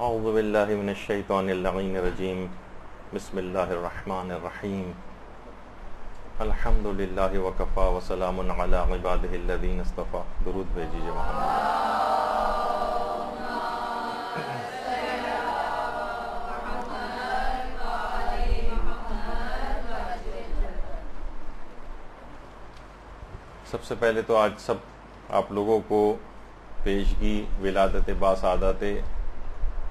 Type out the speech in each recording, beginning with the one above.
اعوذ باللہ من الشیطان اللعین الرجیم بسم اللہ الرحمن الرحیم الحمد للہ وکفا وسلام علی عبادہ الذین اصطفیٰ. درود بھیجیے محمد. سب سے پہلے تو آج سب آپ لوگوں کو پیشگی ولادت باسعادت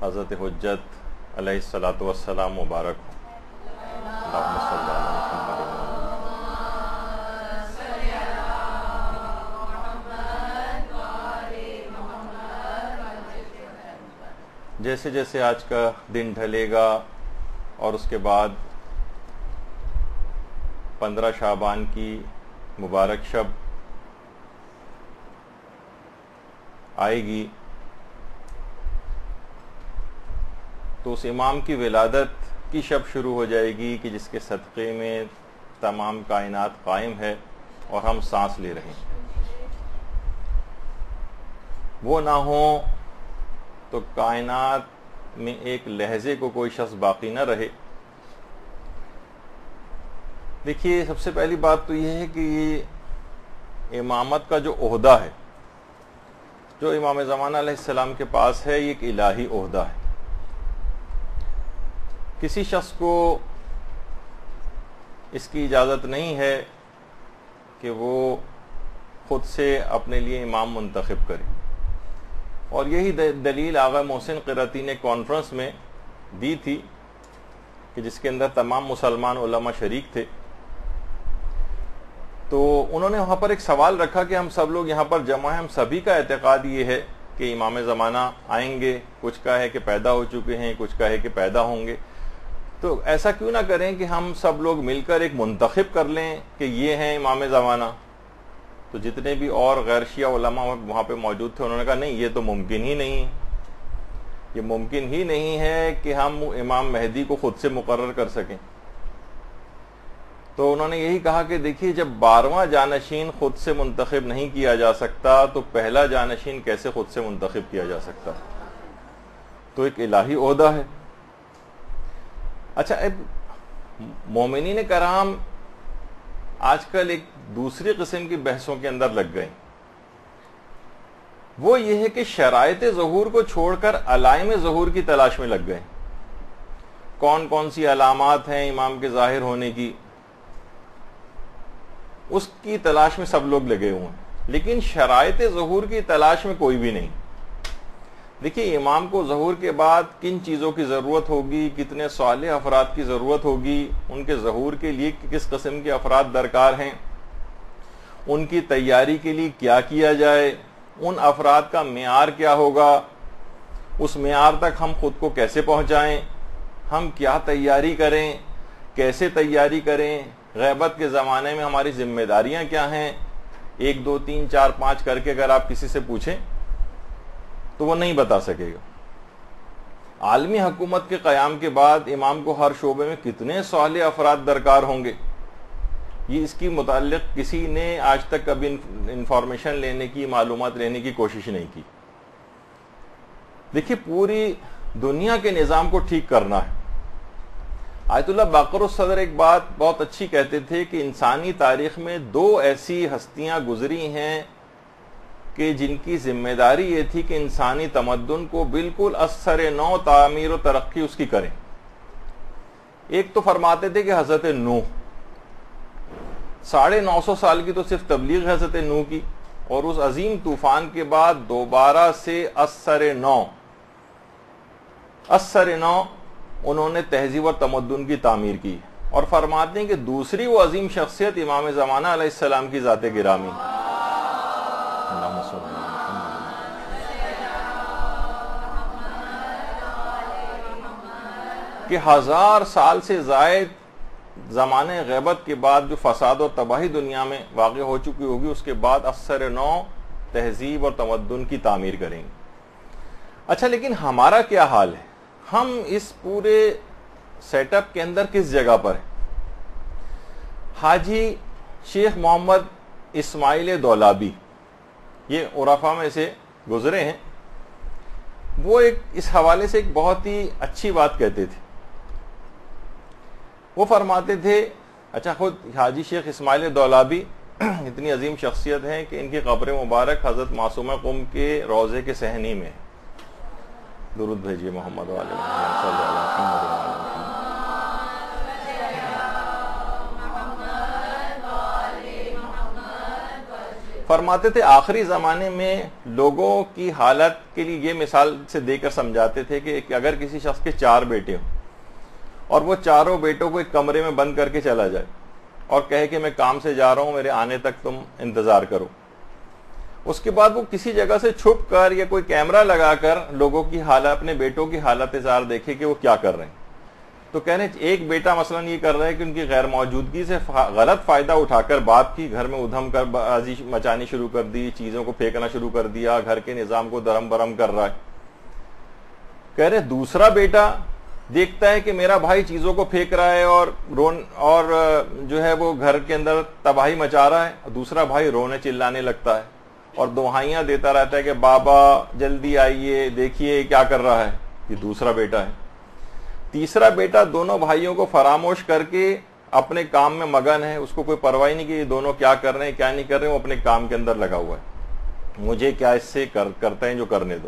حضرت حجت علیہ الصلاۃ والسلام مبارک ہو. اللہم صلی علی محمد. جیسے جیسے آج کا دن ڈھلے گا اور اس کے بعد 15 شعبان کی مبارک شب آئے گی تو اس امام کی ولادت کی شب شروع ہو جائے گی کہ جس کے صدقے میں تمام کائنات قائم ہے اور ہم سانس لے رہے ہیں. وہ نہ ہوں تو کائنات میں ایک لہجے کو کوئی شخص باقی نہ رہے. دیکھیے، سب سے پہلی بات تو یہ ہے کہ یہ امامت کا جو عہدہ ہے جو امام زمانہ علیہ السلام کے پاس ہے، یہ ایک الہی عہدہ ہے. کسی شخص کو اس کی اجازت نہیں ہے کہ وہ خود سے اپنے لیے امام منتخب کرے، اور یہی دلیل آغا محسن قرتی نے کانفرنس میں دی تھی کہ جس کے اندر تمام مسلمان علماء شریک تھے. تو انہوں نے وہاں پر ایک سوال رکھا کہ ہم سب لوگ یہاں پر جمع ہیں، ہم سبھی کا اعتقاد یہ ہے کہ امام زمانہ آئیں گے. کچھ کا ہے کہ پیدا ہو چکے ہیں، کچھ کا ہے کہ پیدا ہوں گے. تو ایسا کیوں نہ کریں کہ ہم سب لوگ مل کر ایک منتخب کر لیں کہ یہ ہیں امام زمانہ. تو جتنے بھی اور غیر شیعہ علماء وہاں پہ موجود تھے انہوں نے کہا نہیں، یہ تو ممکن ہی نہیں، یہ ممکن ہی نہیں ہے کہ ہم امام مہدی کو خود سے مقرر کر سکیں. تو انہوں نے یہی کہا کہ دیکھیے، جب 12واں جانشین خود سے منتخب نہیں کیا جا سکتا تو پہلا جانشین کیسے خود سے منتخب کیا جا سکتا؟ تو ایک الہی عہدہ ہے. اچھا، اب مومنین کرام آج کل ایک دوسری قسم کی بحثوں کے اندر لگ گئے. وہ یہ ہے کہ شرائط ظہور کو چھوڑ کر علائم ظہور کی تلاش میں لگ گئے. کون کون سی علامات ہیں امام کے ظاہر ہونے کی، اس کی تلاش میں سب لوگ لگے ہوئے ہیں، لیکن شرائط ظہور کی تلاش میں کوئی بھی نہیں. دیکھیے، امام کو ظہور کے بعد کن چیزوں کی ضرورت ہوگی، کتنے صالح افراد کی ضرورت ہوگی، ان کے ظہور کے لیے کس قسم کے افراد درکار ہیں، ان کی تیاری کے لیے کیا کیا جائے، ان افراد کا معیار کیا ہوگا، اس معیار تک ہم خود کو کیسے پہنچائیں، ہم کیا تیاری کریں، کیسے تیاری کریں، غیبت کے زمانے میں ہماری ذمہ داریاں کیا ہیں. 1 2 3 4 5 کر کے اگر آپ کسی سے پوچھیں تو وہ نہیں بتا سکے گا. عالمی حکومت کے قیام کے بعد امام کو ہر شعبے میں کتنے صالح افراد درکار ہوں گے، یہ اس کی متعلق کسی نے آج تک کبھی انفارمیشن لینے کی، معلومات لینے کی کوشش نہیں کی. دیکھیے، پوری دنیا کے نظام کو ٹھیک کرنا ہے. آیت اللہ باقر الصدر ایک بات بہت اچھی کہتے تھے کہ انسانی تاریخ میں 2 ایسی ہستیاں گزری ہیں کہ جن کی ذمہ داری یہ تھی کہ انسانی تمدن کو بالکل اثر نو تعمیر و ترقی اس کی کریں. ایک تو فرماتے تھے کہ حضرت نوح، 950 سال کی تو صرف تبلیغ حضرت نوح کی، اور اس عظیم طوفان کے بعد دوبارہ سے اثر نو انہوں نے تہذیب اور تمدن کی تعمیر کی. اور فرماتے ہیں کہ دوسری وہ عظیم شخصیت امام زمانہ علیہ السلام کی ذات گرامی، کہ 1000 سال سے زائد زمانے غیبت کے بعد جو فساد اور تباہی دنیا میں واقع ہو چکی ہوگی، اس کے بعد اثر نو تہذیب اور تمدن کی تعمیر کریں گے. اچھا، لیکن ہمارا کیا حال ہے؟ ہم اس پورے سیٹ اپ کے اندر کس جگہ پر ہیں؟ حاجی شیخ محمد اسماعیل دولابی، یہ عرفا میں سے گزرے ہیں. وہ اس حوالے سے ایک بہت ہی اچھی بات کہتے تھے. وہ فرماتے تھے، اچھا خود حاجی شیخ اسماعیل دولابی اتنی عظیم شخصیت ہیں کہ ان کی قبر مبارک حضرت معصومہ قم کے روضے کے صحنی میں. درود بھیجیے محمد والے محمد صلی اللہ علیہ وسلم. فرماتے تھے آخری زمانے میں لوگوں کی حالت کے لیے یہ مثال سے دے کر سمجھاتے تھے کہ اگر کسی شخص کے 4 بیٹے ہوں اور وہ چاروں بیٹوں کو ایک کمرے میں بند کر کے چلا جائے اور کہے کہ میں کام سے جا رہا ہوں، میرے آنے تک تم انتظار کرو، اس کے بعد وہ کسی جگہ سے چھپ کر یا کوئی کیمرہ لگا کر لوگوں کی حالت، اپنے بیٹوں کی حالت زار دیکھے کہ وہ کیا کر رہے ہیں. تو کہہ رہے ہیں ایک بیٹا مثلا یہ کر رہا ہے کہ ان کی غیر موجودگی سے غلط فائدہ اٹھا کر باپ کی گھر میں ادھم کر بازی مچانی شروع کر دی، چیزوں کو پھینکنا شروع کر دیا، گھر کے نظام کو درم برم کر رہا ہے. کہہ رہے دوسرا بیٹا دیکھتا ہے کہ میرا بھائی چیزوں کو پھینک رہا ہے اور جو ہے وہ گھر کے اندر تباہی مچا رہا ہے، دوسرا بھائی رونے چلانے لگتا ہے اور دعائیاں دیتا رہتا ہے کہ بابا جلدی آئیے، دیکھیے کیا کر رہا ہے. یہ دوسرا بیٹا ہے. تیسرا بیٹا دونوں بھائیوں کو فراموش کر کے اپنے کام میں مگن ہے، اس کو کوئی پرواہ نہیں کہ یہ دونوں کیا کر رہے ہیں کیا نہیں کر رہے ہیں، وہ اپنے کام کے اندر لگا ہوا ہے، مجھے کیا اس سے کرتے ہیں جو کرنے دو.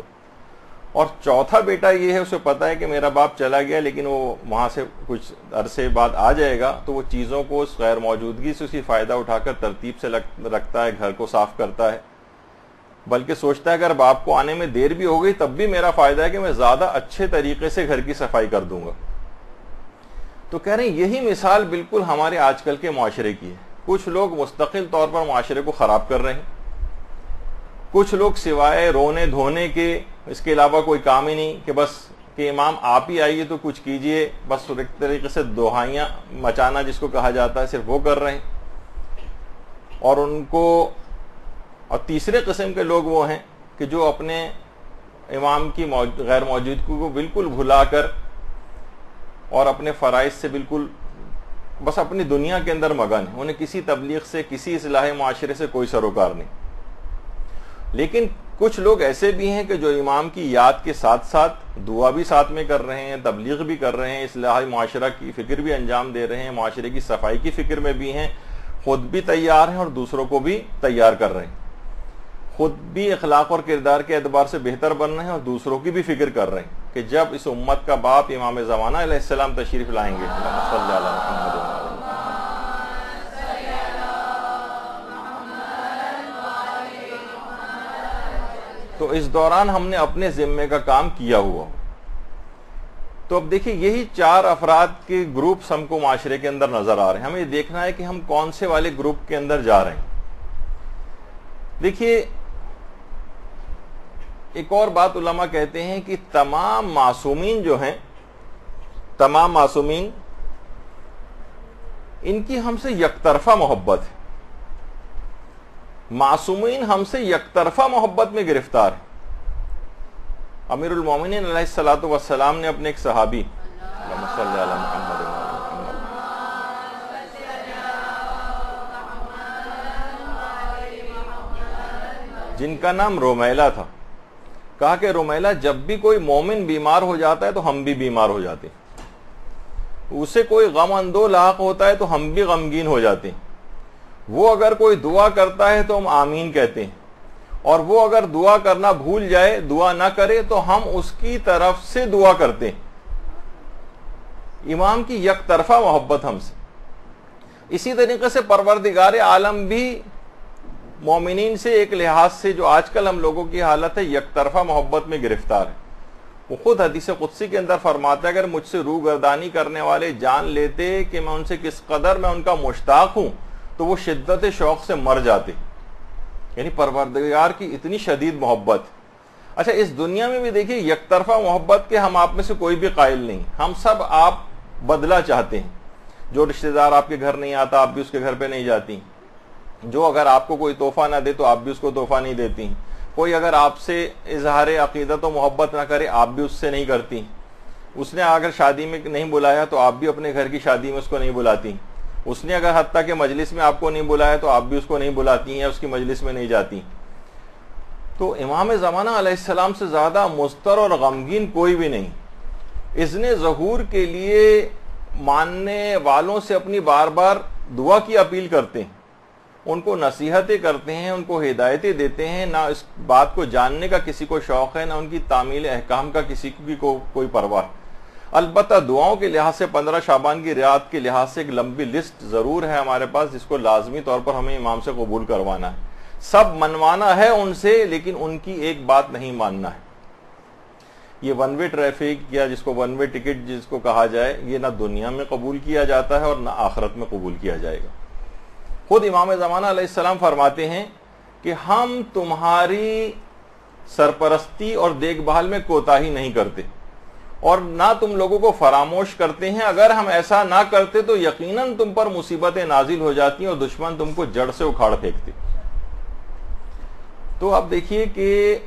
اور چوتھا بیٹا یہ ہے، اسے پتا ہے کہ میرا باپ چلا گیا لیکن وہ وہاں سے کچھ عرصے بعد آ جائے گا، تو وہ چیزوں کو اس غیر موجودگی سے اسی فائدہ اٹھا کر ترتیب سے رکھتا ہے، گھر کو صاف کرتا ہے، بلکہ سوچتا ہے اگر باپ کو آنے میں دیر بھی ہو گئی تب بھی میرا فائدہ ہے کہ میں زیادہ اچھے طریقے سے گھر کی صفائی کر دوں گا. تو کہہ رہے ہیں یہی مثال بالکل ہمارے آج کل کے معاشرے کی ہے. کچھ لوگ مستقل طور پر معاشرے کو خراب کر رہے ہیں، کچھ لوگ سوائے رونے دھونے کے اس کے علاوہ کوئی کام ہی نہیں، کہ بس کہ امام آپ ہی آئیے تو کچھ کیجئے، بس ایک طریقے سے دعائیاں مچانا جس کو کہا جاتا ہے صرف وہ کر رہے ہیں. اور تیسرے قسم کے لوگ وہ ہیں کہ جو اپنے امام کی غیر موجودگی کو بالکل بھلا کر اور اپنے فرائض سے بالکل بس اپنی دنیا کے اندر مگن ہیں، انہیں کسی تبلیغ سے، کسی اصلاح معاشرے سے کوئی سروکار نہیں. لیکن کچھ لوگ ایسے بھی ہیں کہ جو امام کی یاد کے ساتھ ساتھ دعا بھی ساتھ میں کر رہے ہیں، تبلیغ بھی کر رہے ہیں، اصلاح معاشرہ کی فکر بھی انجام دے رہے ہیں، معاشرے کی صفائی کی فکر میں بھی ہیں، خود بھی تیار ہیں اور دوسروں کو بھی تیار کر رہے ہیں، خود بھی اخلاق اور کردار کے اعتبار سے بہتر بن رہے ہیں اور دوسروں کی بھی فکر کر رہے ہیں کہ جب اس امت کا باپ امام زمانہ علیہ السلام تشریف لائیں گے، اللہم صلی علی محمد. تو اس دوران ہم نے اپنے ذمے کا کام کیا ہوا. تو اب دیکھیں یہی 4 افراد کے گروپس ہم کو معاشرے کے اندر نظر آ رہے ہیں. ہمیں یہ دیکھنا ہے کہ ہم کون سے والے گروپ کے اندر جا رہے ہیں. دیکھیے ایک اور بات علماء کہتے ہیں کہ تمام معصومین جو ہیں، تمام معصومین ان کی ہم سے یک طرفہ محبت ہے. معصومین ہم سے یک طرفہ محبت میں گرفتار ہیں. امیر المومنین علیہ الصلوۃ والسلام نے اپنے ایک صحابی اللہم صلی علی محمد جن کا نام رومیلہ تھا، کہا کہ رومیلہ جب بھی کوئی مومن بیمار ہو جاتا ہے تو ہم بھی بیمار ہو جاتے ہیں، اسے کوئی غم اندو لاحق ہوتا ہے تو ہم بھی غمگین ہو جاتے ہیں، وہ اگر کوئی دعا کرتا ہے تو ہم آمین کہتے ہیں، اور وہ اگر دعا کرنا بھول جائے، دعا نہ کرے تو ہم اس کی طرف سے دعا کرتے ہیں. امام کی یک طرفہ محبت ہم سے. اسی طریقے سے پروردگار عالم بھی مومنین سے ایک لحاظ سے جو آج کل ہم لوگوں کی حالت ہے یک طرفہ محبت میں گرفتار ہے. وہ خود حدیث قدسی کے اندر فرماتا ہے اگر مجھ سے روگردانی کرنے والے جان لیتے کہ میں ان سے کس قدر میں ان کا مشتاق ہوں تو وہ شدت شوق سے مر جاتے. یعنی پروردگار کی اتنی شدید محبت. اچھا اس دنیا میں بھی دیکھیے یک طرفہ محبت کے ہم آپ میں سے کوئی بھی قائل نہیں. ہم سب آپ بدلہ چاہتے ہیں. جو رشتہ دار آپ کے گھر نہیں آتا آپ بھی اس کے گھر پہ نہیں جاتی. جو اگر آپ کو کوئی تحفہ نہ دے تو آپ بھی اس کو تحفہ نہیں دیتی. کوئی اگر آپ سے اظہار عقیدت و محبت نہ کرے آپ بھی اس سے نہیں کرتی. اس نے اگر شادی میں نہیں بلایا تو آپ بھی اپنے گھر کی شادی میں اس کو نہیں بلاتی. اس نے اگر حتیٰ کہ مجلس میں آپ کو نہیں بلایا تو آپ بھی اس کو نہیں بلاتی ہیں یا اس کی مجلس میں نہیں جاتی. تو امام زمانہ علیہ السلام سے زیادہ مضطر اور غمگین کوئی بھی نہیں. اذن ظہور کے لیے ماننے والوں سے اپنی بار بار دعا کی اپیل کرتے ہیں, ان کو نصیحتیں کرتے ہیں, ان کو ہدایتیں دیتے ہیں. نہ اس بات کو جاننے کا کسی کو شوق ہے, نہ ان کی تعمیل احکام کا کسی کو کوئی پرواہ. البتہ دعاؤں کے لحاظ سے 15 شعبان کی رعایت کے لحاظ سے ایک لمبی لسٹ ضرور ہے ہمارے پاس, جس کو لازمی طور پر ہمیں امام سے قبول کروانا ہے. سب منوانا ہے ان سے, لیکن ان کی ایک بات نہیں ماننا ہے. یہ ون وے ٹریفک یا جس کو ون وے ٹکٹ جس کو کہا جائے, یہ نہ دنیا میں قبول کیا جاتا ہے اور نہ آخرت میں قبول کیا جائے گا. خود امام زمانہ علیہ السلام فرماتے ہیں کہ ہم تمہاری سرپرستی اور دیکھ بھال میں کوتاہی نہیں کرتے اور نہ تم لوگوں کو فراموش کرتے ہیں. اگر ہم ایسا نہ کرتے تو یقیناً تم پر مصیبتیں نازل ہو جاتی ہیں اور دشمن تم کو جڑ سے اکھاڑ پھینکتے. تو اب دیکھیے کہ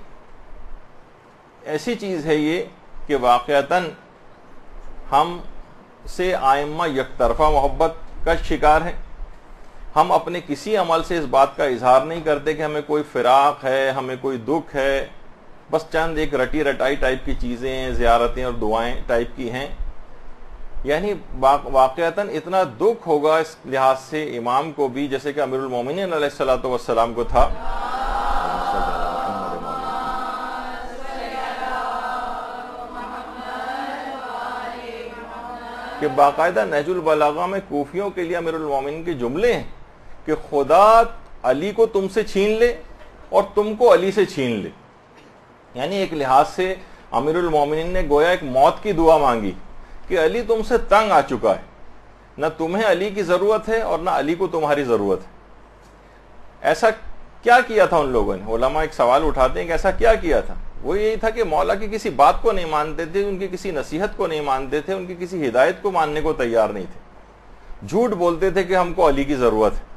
ایسی چیز ہے یہ کہ واقعتاً ہم سے آئمہ یک طرفہ محبت کا شکار ہیں. ہم اپنے کسی عمل سے اس بات کا اظہار نہیں کرتے کہ ہمیں کوئی فراق ہے, ہمیں کوئی دکھ ہے. بس چند ایک رٹی رٹائی ٹائپ کی چیزیں, زیارتیں اور دعائیں ٹائپ کی ہیں. یعنی واقعتاً اتنا دکھ ہوگا اس لحاظ سے امام کو بھی, جیسے کہ امیر المومنین علیہ الصلوۃ والسلام کو تھا, کہ باقاعدہ نہج البلاغہ میں کوفیوں کے لیے امیر المومنین کے جملے ہیں کہ خدا علی کو تم سے چھین لے اور تم کو علی سے چھین لے. یعنی ایک لحاظ سے امیر المومنین نے گویا ایک موت کی دعا مانگی کہ علی تم سے تنگ آ چکا ہے, نہ تمہیں علی کی ضرورت ہے اور نہ علی کو تمہاری ضرورت ہے. ایسا کیا کیا تھا ان لوگوں نے؟ علماء ایک سوال اٹھاتے ہیں کہ ایسا کیا کیا تھا. وہ یہی تھا کہ مولا کی کسی بات کو نہیں مانتے تھے, ان کی کسی نصیحت کو نہیں مانتے تھے, ان کی کسی ہدایت کو ماننے کو تیار نہیں تھے. جھوٹ بولتے تھے کہ ہم کو علی کی ضرورت ہے.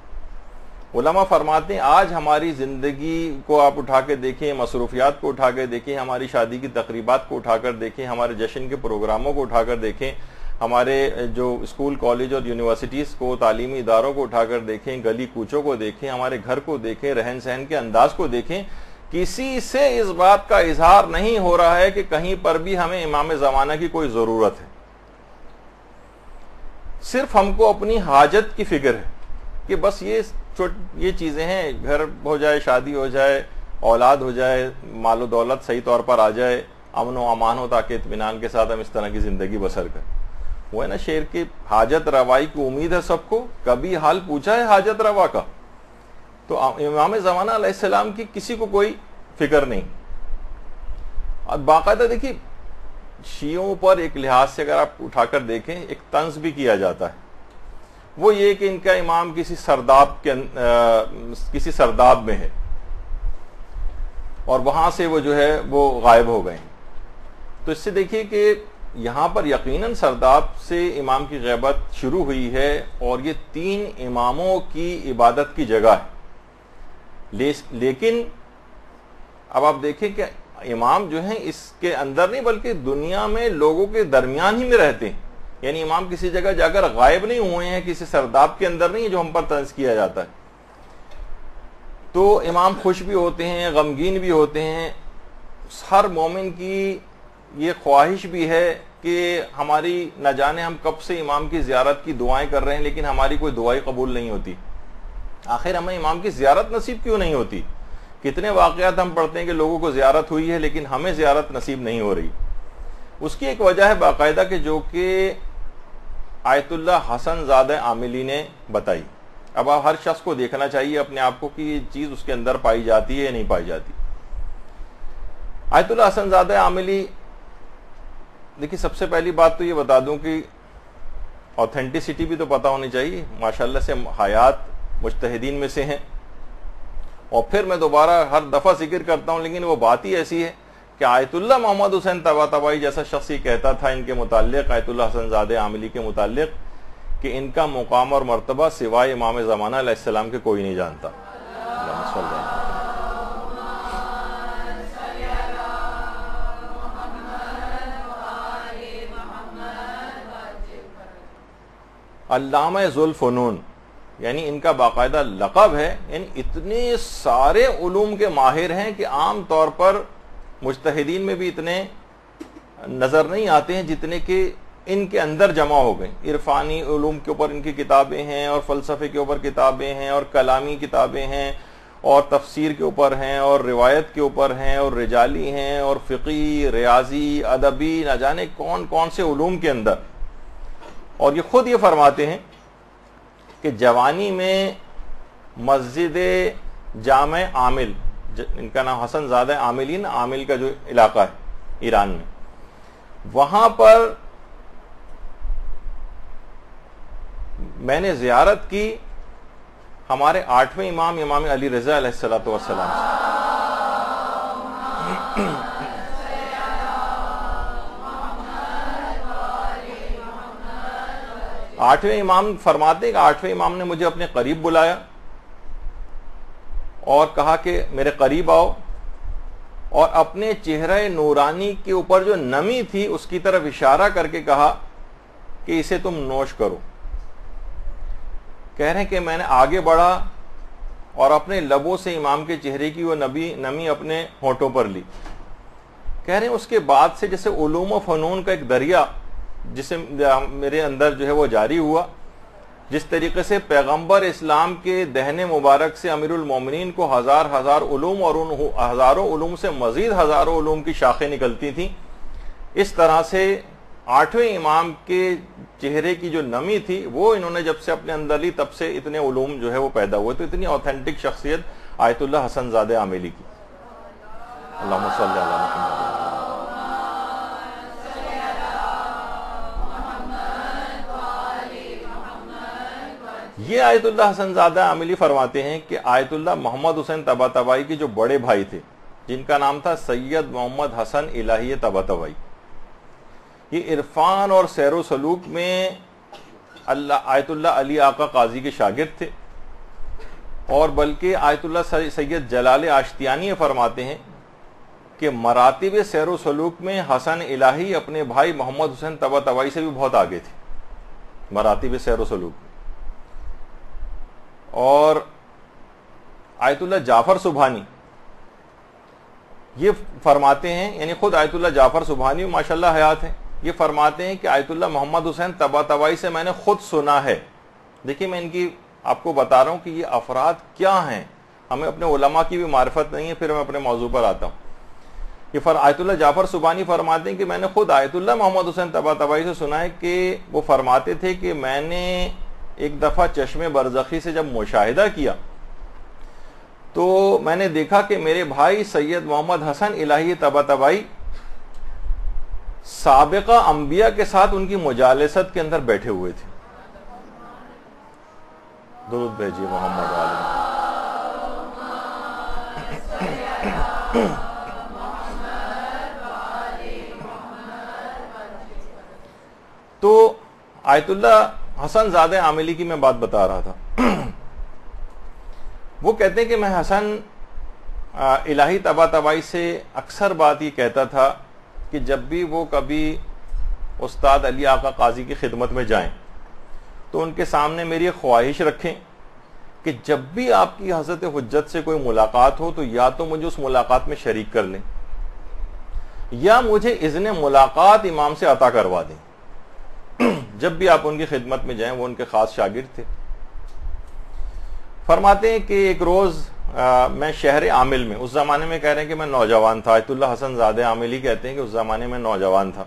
علماء فرماتے ہیں آج ہماری زندگی کو آپ اٹھا کے دیکھیں, مصروفیات کو اٹھا کے دیکھیں, ہماری شادی کی تقریبات کو اٹھا کر دیکھیں, ہمارے جشن کے پروگراموں کو اٹھا کر دیکھیں, ہمارے جو اسکول کالج اور یونیورسٹیز کو, تعلیمی اداروں کو اٹھا کر دیکھیں, گلی کوچوں کو دیکھیں, ہمارے گھر کو دیکھیں, رہن سہن کے انداز کو دیکھیں, کسی سے اس بات کا اظہار نہیں ہو رہا ہے کہ کہیں پر بھی ہمیں امام زمانہ کی کوئی ضرورت ہے. صرف ہم کو اپنی حاجت کی فکر ہے کہ بس یہ چیزیں ہیں, گھر ہو جائے, شادی ہو جائے, اولاد ہو جائے, مال و دولت صحیح طور پر آ جائے, امن و امان ہو, تاکہ اطمینان کے ساتھ ہم اس طرح کی زندگی بسر کریں. وہ ہے نا شعر کی, حاجت روائی کی امید ہے سب کو, کبھی حال پوچھا ہے حاجت روا کا. تو امام زمانہ علیہ السلام کی کسی کو کوئی فکر نہیں. اور باقاعدہ دیکھیے شیعوں پر ایک لحاظ سے اگر آپ اٹھا کر دیکھیں ایک طنز بھی کیا جاتا ہے, وہ یہ کہ ان کا امام کسی سرداب میں ہے اور وہاں سے وہ جو ہے وہ غائب ہو گئے. تو اس سے دیکھیے کہ یہاں پر یقیناً سرداب سے امام کی غیبت شروع ہوئی ہے, اور یہ 3 اماموں کی عبادت کی جگہ ہے. لیکن اب آپ دیکھیں کہ امام جو ہیں اس کے اندر نہیں بلکہ دنیا میں لوگوں کے درمیان ہی میں رہتے ہیں. یعنی امام کسی جگہ جا کر غائب نہیں ہوئے ہیں, کسی سرداب کے اندر نہیں جو ہم پر طنز کیا جاتا ہے. تو امام خوش بھی ہوتے ہیں, غمگین بھی ہوتے ہیں. ہر مومن کی یہ خواہش بھی ہے کہ ہماری نہ جانے ہم کب سے امام کی زیارت کی دعائیں کر رہے ہیں, لیکن ہماری کوئی دعائیں قبول نہیں ہوتی. آخر ہمیں امام کی زیارت نصیب کیوں نہیں ہوتی؟ کتنے واقعات ہم پڑھتے ہیں کہ لوگوں کو زیارت ہوئی ہے لیکن ہمیں زیارت نصیب نہیں ہو رہی. اس کی ایک وجہ ہے باقاعدہ کہ جو کہ آیت اللہ حسن زادہ عاملی نے بتائی. اب ہر شخص کو دیکھنا چاہیے اپنے آپ کو کہ یہ چیز اس کے اندر پائی جاتی ہے یا نہیں پائی جاتی. آیت اللہ حسن زادہ عاملی, دیکھیے سب سے پہلی بات تو یہ بتا دوں کہ آتھینٹسٹی بھی تو پتہ ہونی چاہیے. ماشاءاللہ سے حیات مجتہدین میں سے ہیں, اور پھر میں دوبارہ ہر دفعہ ذکر کرتا ہوں, لیکن وہ بات ہی ایسی ہے کہ آیت اللہ محمد حسین طباطبائی جیسا شخص یہ کہتا تھا ان کے متعلق, آیت اللہ حسن زادہ عاملی کے متعلق, کہ ان کا مقام اور مرتبہ سوائے امام زمانہ علیہ السلام کے کوئی نہیں جانتا. علامہ ذوالفنون یعنی ان کا باقاعدہ لقب ہے، یعنی اتنے سارے علوم کے ماہر ہیں کہ عام طور پر مجتہدین میں بھی اتنے نظر نہیں آتے ہیں جتنے کہ ان کے اندر جمع ہو گئے. عرفانی علوم کے اوپر ان کی کتابیں ہیں، اور فلسفے کے اوپر کتابیں ہیں، اور کلامی کتابیں ہیں، اور تفسیر کے اوپر ہیں، اور روایت کے اوپر ہیں، اور رجالی ہیں، اور فقی، ریاضی، ادبی، نہ جانے کون کون سے علوم کے اندر. اور یہ خود یہ فرماتے ہیں کہ جوانی میں مسجد جامع عامل، ان کا نام حسن زادہ عاملین، عامل کا جو علاقہ ہے ایران میں، وہاں پر میں نے زیارت کی ہمارے 8ویں امام امام علی رضا علیہ الصلوۃ والسلام سے. 8ویں امام فرماتے کہ 8ویں امام نے مجھے اپنے قریب بلایا اور کہا کہ میرے قریب آؤ، اور اپنے چہرہ نورانی کے اوپر جو نمی تھی اس کی طرف اشارہ کر کے کہا کہ اسے تم نوش کرو. کہہ رہے ہیں کہ میں نے آگے بڑھا اور اپنے لبوں سے امام کے چہرے کی وہ نمی اپنے ہونٹوں پر لی. کہہ رہے ہیں اس کے بعد سے جیسے علوم و فنون کا ایک دریا جسے میرے اندر جو ہے وہ جاری ہوا، جس طریقے سے پیغمبر اسلام کے دہن مبارک سے امیر المومنین کو ہزار ہزار علوم اور ان ہزاروں علوم سے مزید ہزاروں علوم کی شاخیں نکلتی تھیں، اس طرح سے 8ویں امام کے چہرے کی جو نمی تھی وہ انہوں نے جب سے اپنے اندر لی تب سے اتنے علوم جو ہے وہ پیدا ہوئے. تو اتنی اوتھینٹک شخصیت آیت اللہ حسن زادہ عاملی کی. اللہم صلی علی محمد. یہ آیت اللہ حسن زادہ عاملی فرماتے ہیں کہ آیت اللہ محمد حسین طباطبائی کے جو بڑے بھائی تھے جن کا نام تھا سید محمد حسن الہی طباطبائی، یہ عرفان اور سیر و سلوک میں آیت اللہ علی آقا قاضی کے شاگرد تھے. اور بلکہ آیت اللہ سید جلال آشتیانی فرماتے ہیں کہ مراتب سیر و سلوک میں حسن الہی اپنے بھائی محمد حسین طباطبائی سے بھی بہت آگے تھے مراتب سیر و سلوک. اور آیت اللہ جعفر سبحانی یہ فرماتے ہیں، یعنی خود آیت اللہ جعفر سبحانی ماشاءاللہ حیات ہیں، یہ فرماتے ہیں کہ آیت اللہ محمد حسین طباطبائی سے میں نے خود سنا ہے. دیکھیں میں ان کی آپ کو بتا رہا ہوں کہ یہ افراد کیا ہیں، ہمیں اپنے علماء کی بھی معرفت نہیں ہے. پھر میں اپنے موضوع پر آتا ہوں. یہ آیت اللہ جعفر سبحانی فرماتے ہیں کہ میں نے خود آیت اللہ محمد حسین طباطبائی سے سنا ہے کہ وہ فرماتے تھے کہ میں نے ایک دفعہ چشم برزخی سے جب مشاہدہ کیا تو میں نے دیکھا کہ میرے بھائی سید محمد حسن الہی طباطبائی سابقہ انبیاء کے ساتھ ان کی مجالست کے اندر بیٹھے ہوئے تھے. درود بھیجیے محمد عالم. تو آیت اللہ حسن زادہ عاملی کی میں بات بتا رہا تھا. وہ کہتے ہیں کہ میں حسن الہی طباطبائی سے اکثر بات یہ کہتا تھا کہ جب بھی وہ کبھی استاد علی آقا قاضی کی خدمت میں جائیں تو ان کے سامنے میری ایک خواہش رکھیں کہ جب بھی آپ کی حضرت حجت سے کوئی ملاقات ہو تو یا تو مجھے اس ملاقات میں شریک کر لیں یا مجھے اذن ملاقات امام سے عطا کروا دیں. جب بھی آپ ان کی خدمت میں جائیں، وہ ان کے خاص شاگرد تھے. فرماتے ہیں کہ ایک روز میں شہر عامل میں، اس زمانے میں کہہ رہے ہیں کہ میں نوجوان تھا، آیت اللہ حسن زادہ عاملی کہتے ہیں کہ اس زمانے میں نوجوان تھا.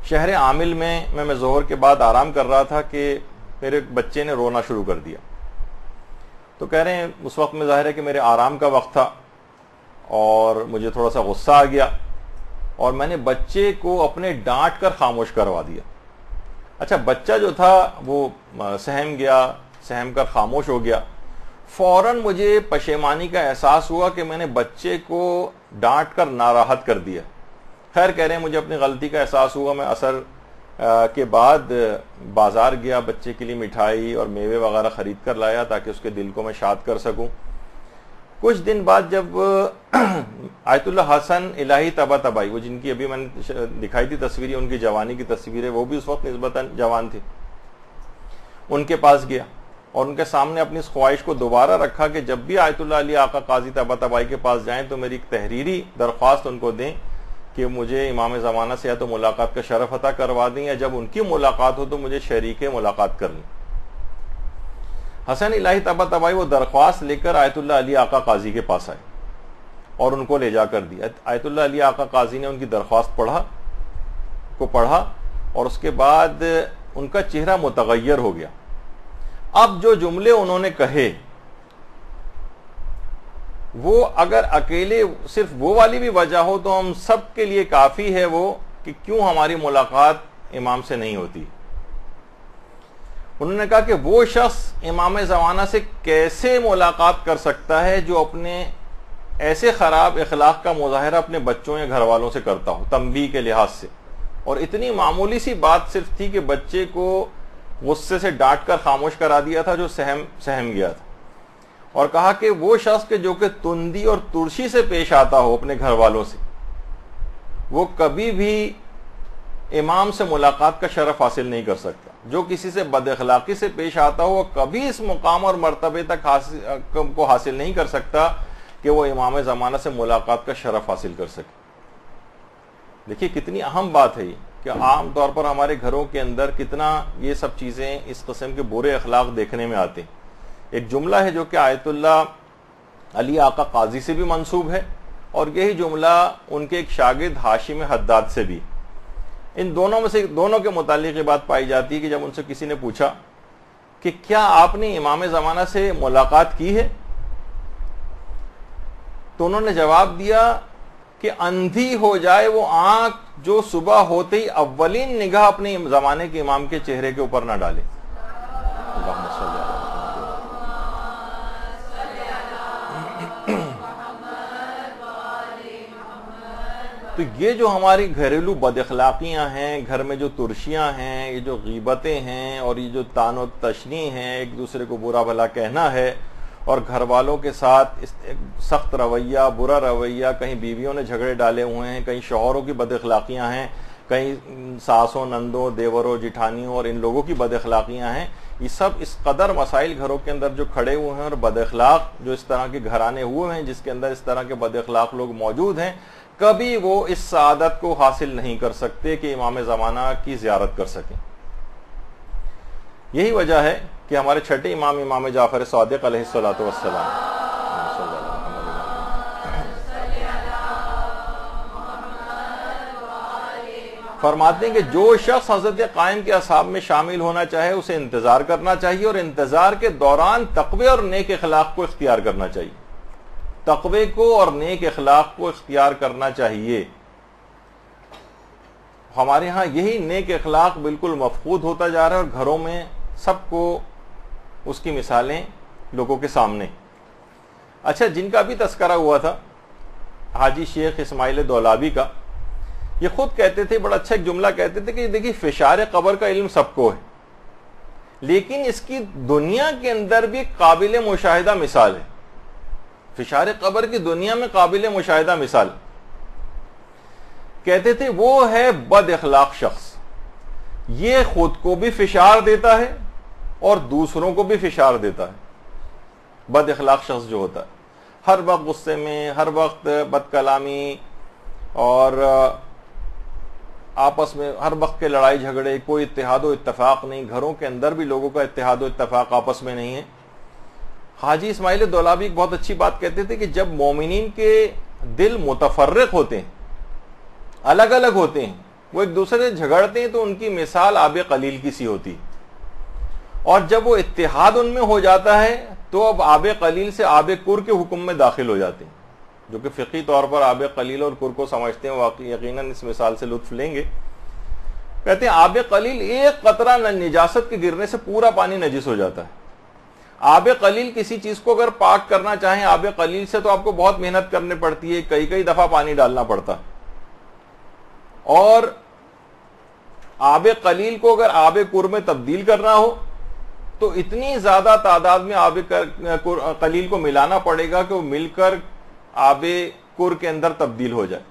شہر عامل میں ظہر کے بعد آرام کر رہا تھا کہ میرے بچے نے رونا شروع کر دیا. تو کہہ رہے ہیں اس وقت میں ظاہر ہے کہ میرے آرام کا وقت تھا اور مجھے تھوڑا سا غصہ آ گیا اور میں نے بچے کو اپنے ڈانٹ کر خاموش کروا دیا. اچھا بچہ جو تھا وہ سہم کر خاموش ہو گیا. فوراً مجھے پشیمانی کا احساس ہوا کہ میں نے بچے کو ڈانٹ کر ناراحت کر دیا. خیر کہہ رہے ہیں مجھے اپنی غلطی کا احساس ہوا. میں عصر کے بعد بازار گیا، بچے کے لیے مٹھائی اور میوے وغیرہ خرید کر لایا تاکہ اس کے دل کو میں شاد کر سکوں. کچھ دن بعد جب آیت اللہ حسن الہی طباطبائی، وہ جن کی ابھی میں نے دکھائی تھی تصویریں، ان کی جوانی کی تصویریں، وہ بھی اس وقت نسبتاً جوان تھی. ان کے پاس گیا اور ان کے سامنے اپنی اس خواہش کو دوبارہ رکھا کہ جب بھی آیت اللہ علی آقا قاضی طباطبائی کے پاس جائیں تو میری ایک تحریری درخواست ان کو دیں کہ مجھے امام زمانہ سے یا تو ملاقات کا شرف عطا کروا دیں، یا جب ان کی ملاقات ہو تو مجھے شریک ملاقات کر لیں۔ حسن الہی طباطبائی وہ درخواست لے کر آیت اللہ علی آقا قاضی کے پاس آئے اور ان کو لے جا کر دیا۔ آیت اللہ علی آقا قاضی نے ان کی درخواست پڑھا اور اس کے بعد ان کا چہرہ متغیر ہو گیا۔ اب جو جملے انہوں نے کہے وہ اگر اکیلے صرف وہ والی بھی وجہ ہو تو ہم سب کے لیے کافی ہے وہ کہ کیوں ہماری ملاقات امام سے نہیں ہوتی۔ انہوں نے کہا کہ وہ شخص امام زمانہ سے کیسے ملاقات کر سکتا ہے جو اپنے ایسے خراب اخلاق کا مظاہرہ اپنے بچوں یا گھر والوں سے کرتا ہو تنبیہ کے لحاظ سے، اور اتنی معمولی سی بات صرف تھی کہ بچے کو غصے سے ڈانٹ کر خاموش کرا دیا تھا جو سہم گیا تھا، اور کہا کہ وہ شخص کے جو کہ تندی اور ترشی سے پیش آتا ہو اپنے گھر والوں سے، وہ کبھی بھی امام سے ملاقات کا شرف حاصل نہیں کر سکتا۔ جو کسی سے بد اخلاقی سے پیش آتا ہو وہ کبھی اس مقام اور مرتبے تک کو حاصل نہیں کر سکتا کہ وہ امام زمانہ سے ملاقات کا شرف حاصل کر سکے۔ دیکھیے کتنی اہم بات ہے یہ کہ عام طور پر ہمارے گھروں کے اندر کتنا یہ سب چیزیں اس قسم کے برے اخلاق دیکھنے میں آتے ہیں۔ ایک جملہ ہے جو کہ آیت اللہ علی آقا قاضی سے بھی منسوب ہے، اور یہی جملہ ان کے ایک شاگرد ہاشم حداد سے بھی۔ ان دونوں میں سے دونوں کے متعلق یہ بات پائی جاتی ہے کہ جب ان سے کسی نے پوچھا کہ کیا آپ نے امام زمانہ سے ملاقات کی ہے، تو انہوں نے جواب دیا کہ اندھی ہو جائے وہ آنکھ جو صبح ہوتے ہی اولین نگاہ اپنے زمانے کے امام کے چہرے کے اوپر نہ ڈالے۔ اللہم صلی اللہ علیہ تو یہ جو ہماری گھریلو بد اخلاقیاں ہیں، گھر میں جو ترشیاں ہیں، یہ جو غیبتیں ہیں اور یہ جو طعن و تشنیع ہیں، ایک دوسرے کو برا بھلا کہنا ہے، اور گھر والوں کے ساتھ سخت رویہ، برا رویہ، کہیں بیویوں نے جھگڑے ڈالے ہوئے ہیں، کہیں شوہروں کی بد اخلاقیاں ہیں، کہیں ساسوں، نندوں، دیوروں، جٹھانیوں اور ان لوگوں کی بد اخلاقیاں ہیں، یہ سب اس قدر مسائل گھروں کے اندر جو کھڑے ہوئے ہیں، اور بد اخلاق جو اس طرح کے گھرانے ہوئے ہیں جس کے اندر اس طرح کے بد اخلاق لوگ موجود ہیں، کبھی وہ اس سعادت کو حاصل نہیں کر سکتے کہ امام زمانہ کی زیارت کر سکیں۔ یہی وجہ ہے کہ ہمارے چھٹے امام، امام جعفر صادق علیہ الصلوۃ والسلام فرماتے ہیں کہ جو شخص حضرت قائم کے اصحاب میں شامل ہونا چاہے اسے انتظار کرنا چاہیے، اور انتظار کے دوران تقوی اور نیک اخلاق کو اختیار کرنا چاہیے۔ تقوی کو اور نیک اخلاق کو اختیار کرنا چاہیے۔ ہمارے ہاں یہی نیک اخلاق بالکل مفقود ہوتا جا رہا ہے، اور گھروں میں سب کو اس کی مثالیں لوگوں کے سامنے۔ اچھا، جن کا بھی تذکرہ ہوا تھا حاجی شیخ اسماعیل دولابی کا، یہ خود کہتے تھے، بڑا اچھا ایک جملہ کہتے تھے کہ دیکھیے فشار قبر کا علم سب کو ہے، لیکن اس کی دنیا کے اندر بھی قابل مشاہدہ مثال ہے۔ فشار قبر کی دنیا میں قابل مشاہدہ مثال کہتے تھے وہ ہے بد اخلاق شخص، یہ خود کو بھی فشار دیتا ہے اور دوسروں کو بھی فشار دیتا ہے۔ بد اخلاق شخص جو ہوتا ہے ہر وقت غصے میں، ہر وقت بد کلامی، اور آپس میں ہر وقت کے لڑائی جھگڑے، کوئی اتحاد و اتفاق نہیں، گھروں کے اندر بھی لوگوں کا اتحاد و اتفاق آپس میں نہیں ہے۔ حاجی اسماعیل دولابی ایک بہت اچھی بات کہتے تھے کہ جب مومنین کے دل متفرق ہوتے ہیں، الگ الگ ہوتے ہیں، وہ ایک دوسرے سے جھگڑتے ہیں، تو ان کی مثال آب قلیل کی سی ہوتی، اور جب وہ اتحاد ان میں ہو جاتا ہے تو اب آب قلیل سے آب کر کے حکم میں داخل ہو جاتے ہیں۔ جو کہ فقہی طور پر آب قلیل اور کر کو سمجھتے ہیں واقعی یقیناً اس مثال سے لطف لیں گے۔ کہتے ہیں آب قلیل ایک قطرہ نجاست کے گرنے سے پورا پانی نجس ہو جاتا ہے۔ آب قلیل کسی چیز کو اگر پاک کرنا چاہیں آب قلیل سے تو آپ کو بہت محنت کرنی پڑتی ہے، کئی دفعہ پانی ڈالنا پڑتا، اور آب قلیل کو اگر آب کر میں تبدیل کرنا ہو تو اتنی زیادہ تعداد میں آب قلیل کو ملانا پڑے گا کہ وہ مل کر آب کر کے اندر تبدیل ہو جائے۔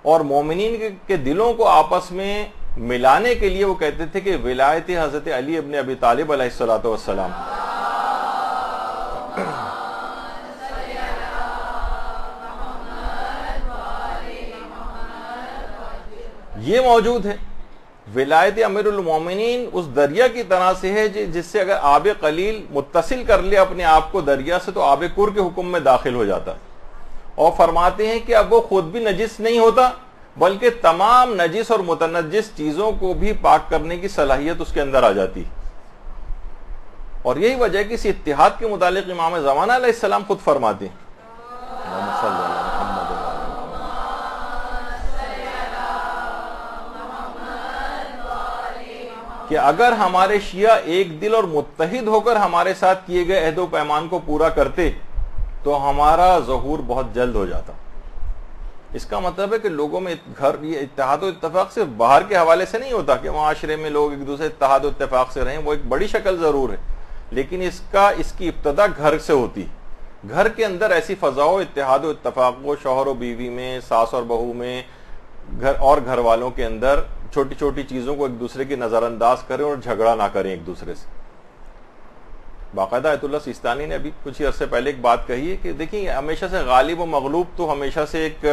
اور مومنین کے دلوں کو آپس میں ملانے کے لیے وہ کہتے تھے کہ ولایت حضرت علی ابن ابی طالب علیہ الصلوۃ والسلام یہ موجود ہے. ولایت امیر المومنین اس دریا کی طرح سے ہے جس سے اگر آب قلیل متصل کر لے اپنے آپ کو دریا سے تو آب کر کے حکم میں داخل ہو جاتا ہے. اور فرماتے ہیں کہ اب وہ خود بھی نجس نہیں ہوتا بلکہ تمام نجس اور متنجس چیزوں کو بھی پاک کرنے کی صلاحیت اس کے اندر آ جاتی. اور یہی وجہ ہے کہ اس اتحاد کے متعلق امام زمانہ علیہ السلام خود فرماتے ہیں کہ اگر ہمارے شیعہ ایک دل اور متحد ہو کر ہمارے ساتھ کیے گئے عہد و پیمان کو پورا کرتے تو ہمارا ظہور بہت جلد ہو جاتا. اس کا مطلب ہے کہ لوگوں میں یہ اتحاد و اتفاق صرف باہر کے حوالے سے نہیں ہوتا کہ معاشرے میں لوگ ایک دوسرے اتحاد و اتفاق سے رہیں, وہ ایک بڑی شکل ضرور ہے, لیکن اس کی ابتدا گھر سے ہوتی. گھر کے اندر ایسی فضا و اتحاد و اتفاق کو شوہر و بیوی میں, ساس اور بہو میں, گھر والوں کے اندر چھوٹی چھوٹی چیزوں کو ایک دوسرے کی نظر انداز کریں اور جھگڑا نہ کریں ایک دوسرے سے. باقاعدہ آیت اللہ سیستانی نے ابھی کچھ عرصے پہلے ایک بات کہی ہے کہ دیکھیں ہمیشہ سے غالب و مغلوب تو ہمیشہ سے ایک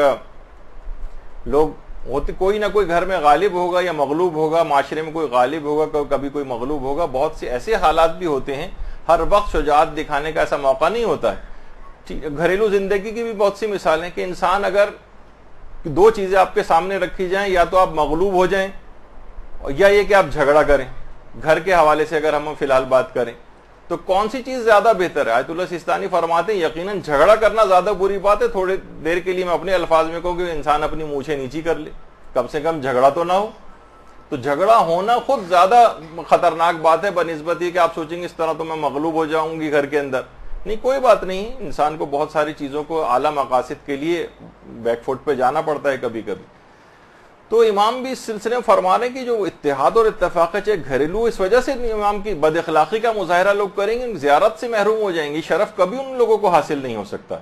لوگ ہوتے, کوئی نہ کوئی گھر میں غالب ہوگا یا مغلوب ہوگا, معاشرے میں کوئی غالب ہوگا کبھی کوئی مغلوب ہوگا. بہت سے ایسے حالات بھی ہوتے ہیں, ہر وقت شجاعت دکھانے کا ایسا موقع نہیں ہوتا ہے. گھریلو زندگی کی بھی بہت سی مثالیں کہ انسان اگر دو چیزیں آپ کے سامنے رکھی جائیں, یا تو آپ مغلوب ہو جائیں یا یہ کہ آپ جھگڑا کریں. گھر کے حوالے سے اگر ہم فی الحال بات کریں تو کون سی چیز زیادہ بہتر ہے؟ آیت اللہ سیستانی فرماتے ہیں یقیناً جھگڑا کرنا زیادہ بری بات ہے. تھوڑی دیر کے لیے میں اپنے الفاظ میں کہوں کہ انسان اپنی مونچھیں نیچی کر لے, کم سے کم جھگڑا تو نہ ہو. تو جھگڑا ہونا خود زیادہ خطرناک بات ہے بنسبت یہ کہ آپ سوچیں گے اس طرح تو میں مغلوب ہو جاؤں گی گھر کے اندر. نہیں, کوئی بات نہیں, انسان کو بہت ساری چیزوں کو اعلیٰ مقاصد کے لیے بیک فٹ پہ جانا پڑتا ہے کبھی کبھی. تو امام بھی اس سلسلے میں فرما رہے ہیں کہ جو اتحاد اور اتفاق ہے گھریلو, اس وجہ سے امام کی بد اخلاقی کا مظاہرہ لوگ کریں گے, زیارت سے محروم ہو جائیں گے, شرف کبھی ان لوگوں کو حاصل نہیں ہو سکتا.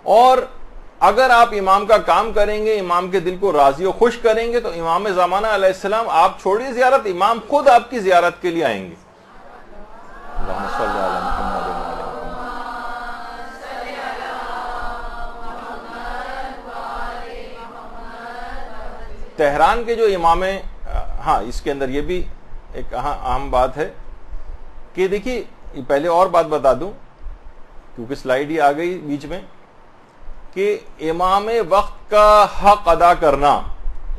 اور اگر آپ امام کا کام کریں گے, امام کے دل کو راضی و خوش کریں گے تو امام زمانہ علیہ السلام, آپ چھوڑیے زیارت, امام خود آپ کی زیارت کے لیے آئیں گے. اللہم صلی علی محمد. تہران کے جو امام, ہاں اس کے اندر یہ بھی ایک اہم بات ہے کہ دیکھیے پہلے اور بات بتا دوں کیونکہ سلائیڈ ہی آ گئی بیچ میں, کہ امام وقت کا حق ادا کرنا,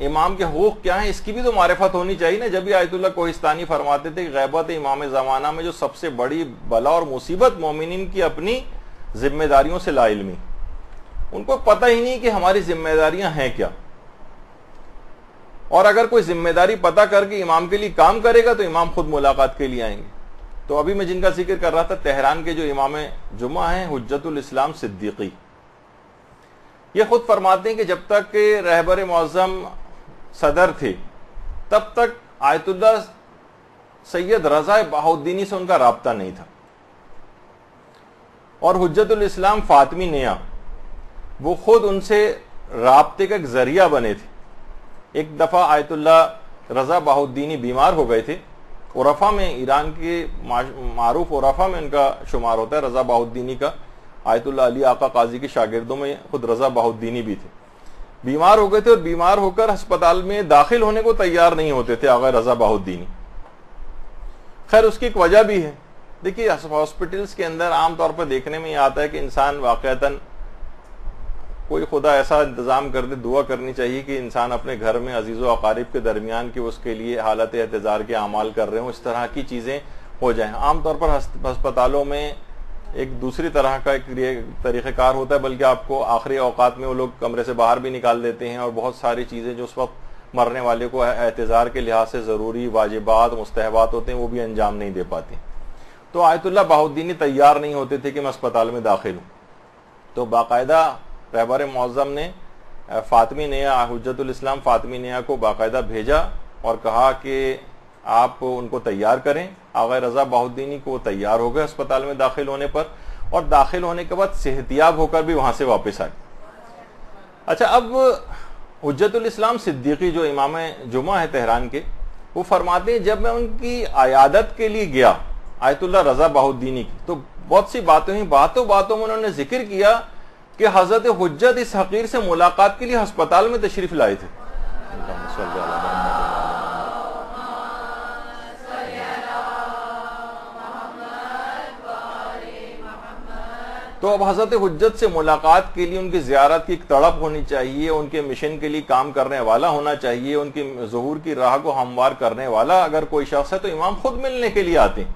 امام کے حقوق کیا ہیں اس کی بھی تو معرفت ہونی چاہیے نا. جب بھی آیت اللہ کوہستانی فرماتے تھے کہ غیبت امام زمانہ میں جو سب سے بڑی بلا اور مصیبت مومنین کی اپنی ذمہ داریوں سے لا علمی, ان کو پتہ ہی نہیں کہ ہماری ذمہ داریاں ہیں کیا. اور اگر کوئی ذمہ داری پتہ کر کے امام کے لیے کام کرے گا تو امام خود ملاقات کے لیے آئیں گے. تو ابھی میں جن کا ذکر کر رہا تھا تہران کے جو امام جمعہ ہیں حجت الاسلام صدیقی, یہ خود فرماتے ہیں کہ جب تک کہ رہبر معظم صدر تھے تب تک آیت اللہ سید رضا بہاؤالدینی سے ان کا رابطہ نہیں تھا. اور حجت الاسلام فاطمی نیا وہ خود ان سے رابطے کا ایک ذریعہ بنے تھے. ایک دفعہ آیت اللہ رضا بہاؤالدینی بیمار ہو گئے تھے. عرفہ میں, ایران کے معروف عرفہ میں ان کا شمار ہوتا ہے رضا بہاؤالدینی کا. آیت اللہ علی آقا قاضی کے شاگردوں میں خود رضا بہاؤالدینی بھی تھے. بیمار ہو گئے تھے اور بیمار ہو کر ہسپتال میں داخل ہونے کو تیار نہیں ہوتے تھے آقا رضا بہاؤالدینی. خیر اس کی ایک وجہ بھی ہے. دیکھیے ہاسپٹلس کے اندر عام طور پر دیکھنے میں یہ آتا ہے کہ انسان واقعتاً کوئی خدا ایسا انتظام کر دے, دعا کرنی چاہیے کہ انسان اپنے گھر میں عزیز و اقارب کے درمیان کی اس کے لیے حالت احتضار کے اعمال کر رہے ہوں, اس طرح کی چیزیں ہو جائیں. عام طور پر ہسپتالوں میں ایک دوسری طرح کا ایک طریقہ کار ہوتا ہے, بلکہ آپ کو آخری اوقات میں وہ لوگ کمرے سے باہر بھی نکال دیتے ہیں اور بہت ساری چیزیں جو اس وقت مرنے والے کو احتضار کے لحاظ سے ضروری واجبات مستحبات ہوتے ہیں وہ بھی انجام نہیں دے پاتے. تو آیت اللہ بہاؤالدینی تیار نہیں ہوتے تھے کہ میں اسپتال میں داخل ہوں. تو باقاعدہ رہبر معظم نے فاطمی نیا, حجت الاسلام فاطمی نیا کو باقاعدہ بھیجا اور کہا کہ آپ ان کو تیار کریں. آقا رضا بہاؤالدینی کو تیار ہو گئے اسپتال میں داخل ہونے پر, اور داخل ہونے کے بعد صحتیاب ہو کر بھی وہاں سے واپس آئے. اچھا, اب حجت الاسلام صدیقی جو امام جمعہ ہے تہران کے، وہ فرماتے ہیں جب میں ان کی عیادت کے لیے گیا آیت اللہ رضا بہاؤالدینی کی، تو بہت سی باتیں ہوئیں، باتوں میں انہوں نے ذکر کیا کہ حضرت حجت اس حقیر سے ملاقات کے لیے ہسپتال میں تشریف لائے تھے۔ تو اب حضرت حجت سے ملاقات کے لیے ان کی زیارت کی ایک تڑپ ہونی چاہیے، ان کے مشن کے لیے کام کرنے والا ہونا چاہیے، ان کی ظہور کی راہ کو ہموار کرنے والا اگر کوئی شخص ہے تو امام خود ملنے کے لیے آتے ہیں۔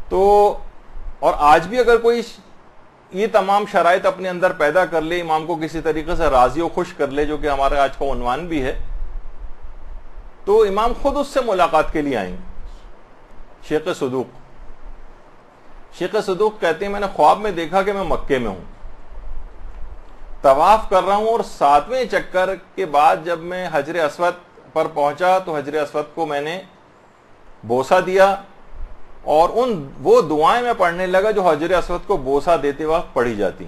تو اور آج بھی اگر کوئی یہ تمام شرائط اپنے اندر پیدا کر لے، امام کو کسی طریقے سے راضی و خوش کر لے، جو کہ ہمارا آج کا عنوان بھی ہے، تو امام خود اس سے ملاقات کے لیے آئیں گے۔ شیخ صدوق کہتے ہیں میں نے خواب میں دیکھا کہ میں مکے میں ہوں، طواف کر رہا ہوں، اور 7ویں چکر کے بعد جب میں حجر اسود پر پہنچا تو حجر اسود کو میں نے بوسہ دیا، اور وہ دعائیں میں پڑھنے لگا جو حجر اسود کو بوسہ دیتے وقت پڑھی جاتی۔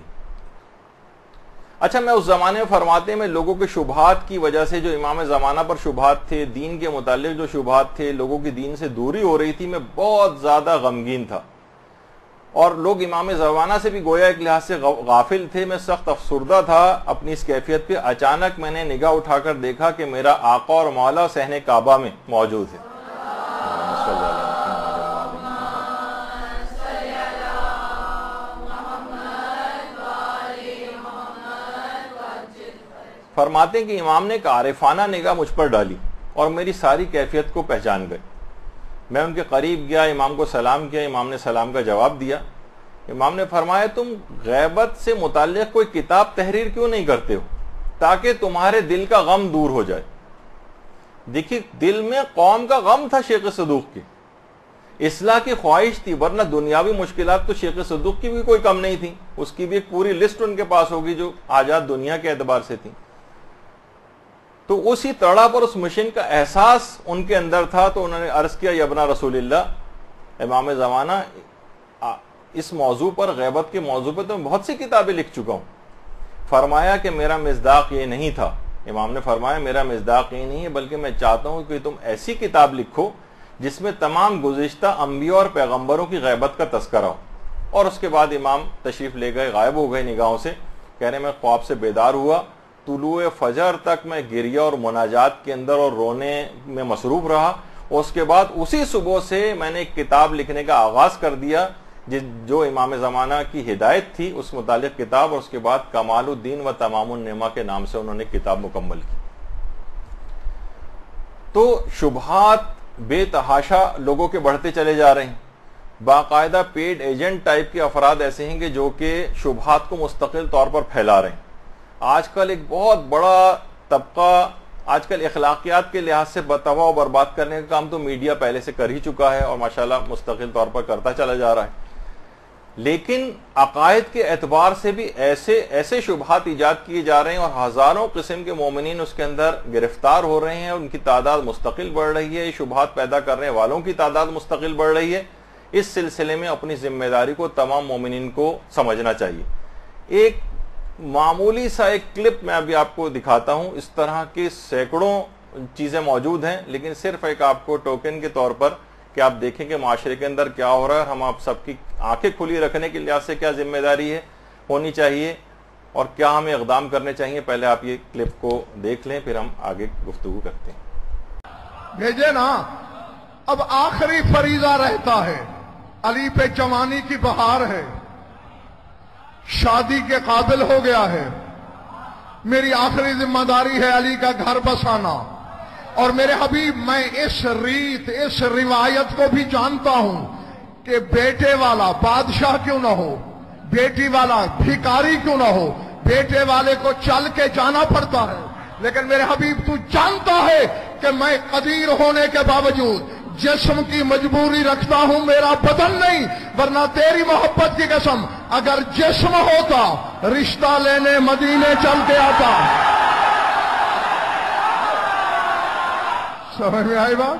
اچھا، میں اس زمانے میں فرماتے ہیں میں لوگوں کے شبہات کی وجہ سے، جو امام زمانہ پر شبہات تھے، دین کے متعلق جو شبہات تھے، لوگوں کی دین سے دوری ہو رہی تھی، میں بہت زیادہ غمگین تھا، اور لوگ امام زمانہ سے بھی گویا ایک لحاظ سے غافل تھے، میں سخت افسردہ تھا اپنی اس کیفیت پہ۔ اچانک میں نے نگاہ اٹھا کر دیکھا کہ میرا آقا اور مولا صحن کعبہ میں موجود ہے۔ فرماتے ہیں کہ امام نے ایک عارفانہ نگاہ مجھ پر ڈالی اور میری ساری کیفیت کو پہچان گئے۔ میں ان کے قریب گیا، امام کو سلام کیا، امام نے سلام کا جواب دیا۔ امام نے فرمایا تم غیبت سے متعلق کوئی کتاب تحریر کیوں نہیں کرتے ہو تاکہ تمہارے دل کا غم دور ہو جائے۔ دیکھیے، دل میں قوم کا غم تھا شیخ صدوق کی، اصلاح کی خواہش تھی، ورنہ دنیاوی مشکلات تو شیخ صدوق کی بھی کوئی کم نہیں تھی، اس کی بھی ایک پوری لسٹ ان کے پاس ہوگی جو آزاد دنیا کے اعتبار سے تھی۔ تو اسی تڑپ اور اس مشن کا احساس ان کے اندر تھا، تو انہوں نے عرض کیا یا ابن رسول اللہ، امام زمانہ اس موضوع پر، غیبت کے موضوع پر تو میں بہت سی کتابیں لکھ چکا ہوں۔ فرمایا کہ میرا مصداق یہ نہیں تھا، امام نے فرمایا میرا مصداق یہ نہیں ہے، بلکہ میں چاہتا ہوں کہ تم ایسی کتاب لکھو جس میں تمام گزشتہ انبیاء اور پیغمبروں کی غیبت کا تذکرہ ہو۔ اور اس کے بعد امام تشریف لے گئے، غائب ہو گئے نگاہوں سے۔ کہہ رہے میں خواب سے بیدار ہوا، طلوع فجر تک میں گریہ اور مناجات کے اندر اور رونے میں مصروف رہا، اور اس کے بعد اسی صبح سے میں نے ایک کتاب لکھنے کا آغاز کر دیا جو امام زمانہ کی ہدایت تھی، اس متعلق کتاب، اور اس کے بعد کمال الدین و تمام النعمہ کے نام سے انہوں نے کتاب مکمل کی۔ تو شبہات بے تحاشا لوگوں کے بڑھتے چلے جا رہے ہیں، باقاعدہ پیڈ ایجنٹ ٹائپ کے افراد ایسے ہیں کہ جو کہ شبہات کو مستقل طور پر پھیلا رہے ہیں۔ آج کل ایک بہت بڑا طبقہ آج کل اخلاقیات کے لحاظ سے تباہ و برباد کرنے کا کام تو میڈیا پہلے سے کر ہی چکا ہے، اور ماشاءاللہ مستقل طور پر کرتا چلا جا رہا ہے، لیکن عقائد کے اعتبار سے بھی ایسے شبہات ایجاد کیے جا رہے ہیں، اور ہزاروں قسم کے مومنین اس کے اندر گرفتار ہو رہے ہیں، ان کی تعداد مستقل بڑھ رہی ہے، شبہات پیدا کرنے والوں کی تعداد مستقل بڑھ رہی ہے۔ اس سلسلے میں اپنی ذمہ داری کو تمام مومنین کو سمجھنا چاہیے۔ ایک معمولی سا ایک کلپ میں ابھی آپ کو دکھاتا ہوں، اس طرح کی سینکڑوں چیزیں موجود ہیں، لیکن صرف ایک آپ کو ٹوکن کے طور پر کہ آپ دیکھیں کہ معاشرے کے اندر کیا ہو رہا ہے، اور ہم آپ سب کی آنکھیں کھلی رکھنے کے لحاظ سے کیا ذمہ داری ہے ہونی چاہیے اور کیا ہمیں اقدام کرنے چاہیے۔ پہلے آپ یہ کلپ کو دیکھ لیں، پھر ہم آگے گفتگو کرتے ہیں۔ بھیجے نا، اب آخری فریضہ رہتا ہے، علی پہ جوانی کی بہار ہے، شادی کے قابل ہو گیا ہے، میری آخری ذمہ داری ہے علی کا گھر بسانا۔ اور میرے حبیب، میں اس روایت کو بھی جانتا ہوں کہ بیٹے والا بادشاہ کیوں نہ ہو، بیٹی والا بھکاری کیوں نہ ہو، بیٹے والے کو چل کے جانا پڑتا ہے، لیکن میرے حبیب تو جانتا ہے کہ میں قدیر ہونے کے باوجود جسم کی مجبوری رکھتا ہوں، میرا بدن نہیں، ورنہ تیری محبت کی قسم اگر جسم ہوتا رشتہ لینے مدینے چل کے آتا۔ سمجھ میں آئی بات؟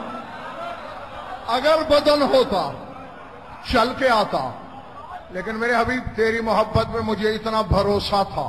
اگر بدن ہوتا چل کے آتا، لیکن میرے حبیب تیری محبت میں مجھے اتنا بھروسہ تھا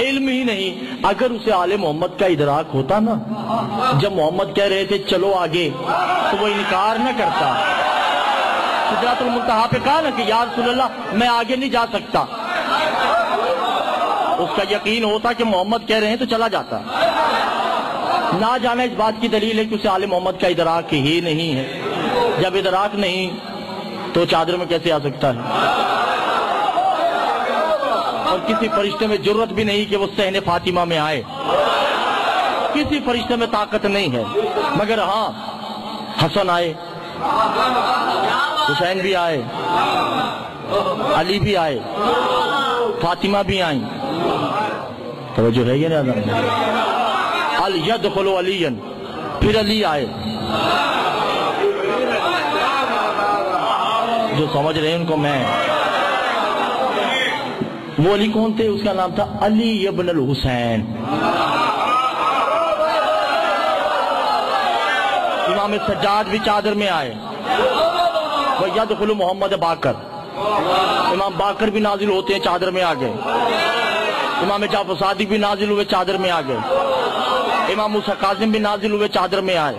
علم ہی نہیں۔ اگر اسے آل محمد کا ادراک ہوتا نا، جب محمد کہہ رہے تھے چلو آگے، تو وہ انکار نہ کرتا۔ سدرۃ المنتہا پہ کہا نا کہ یا رسول اللہ میں آگے نہیں جا سکتا، اس کا یقین ہوتا کہ محمد کہہ رہے ہیں تو چلا جاتا۔ نہ جانا اس بات کی دلیل ہے کہ اسے آل محمد کا ادراک ہی نہیں ہے۔ جب ادراک نہیں تو چادر میں کیسے آ سکتا ہے؟ اور کسی فرشتے میں جرت بھی نہیں کہ وہ صحن فاطمہ میں آئے، کسی فرشتے میں طاقت نہیں ہے۔ مگر ہاں حسن آئے، حسین بھی آئے، علی بھی آئے، فاطمہ بھی آئیں۔ توجہ ہے یہ نا، علی یدخل علی، پھر علی آئے۔ جو سمجھ رہے ہیں ان کو میں، وہ علی کون تھے؟ اس کا نام تھا علی ابن الحسین۔ امام سجاد بھی چادر میں آئے۔ وَيَدْخُلُ محمد باقر، امام باقر بھی نازل ہوتے ہیں، چادر میں آ گئے۔ امام جعفر صادق بھی نازل ہوئے، چادر میں آ گئے۔ امام موسیٰ کاظم بھی نازل ہوئے، چادر میں آئے۔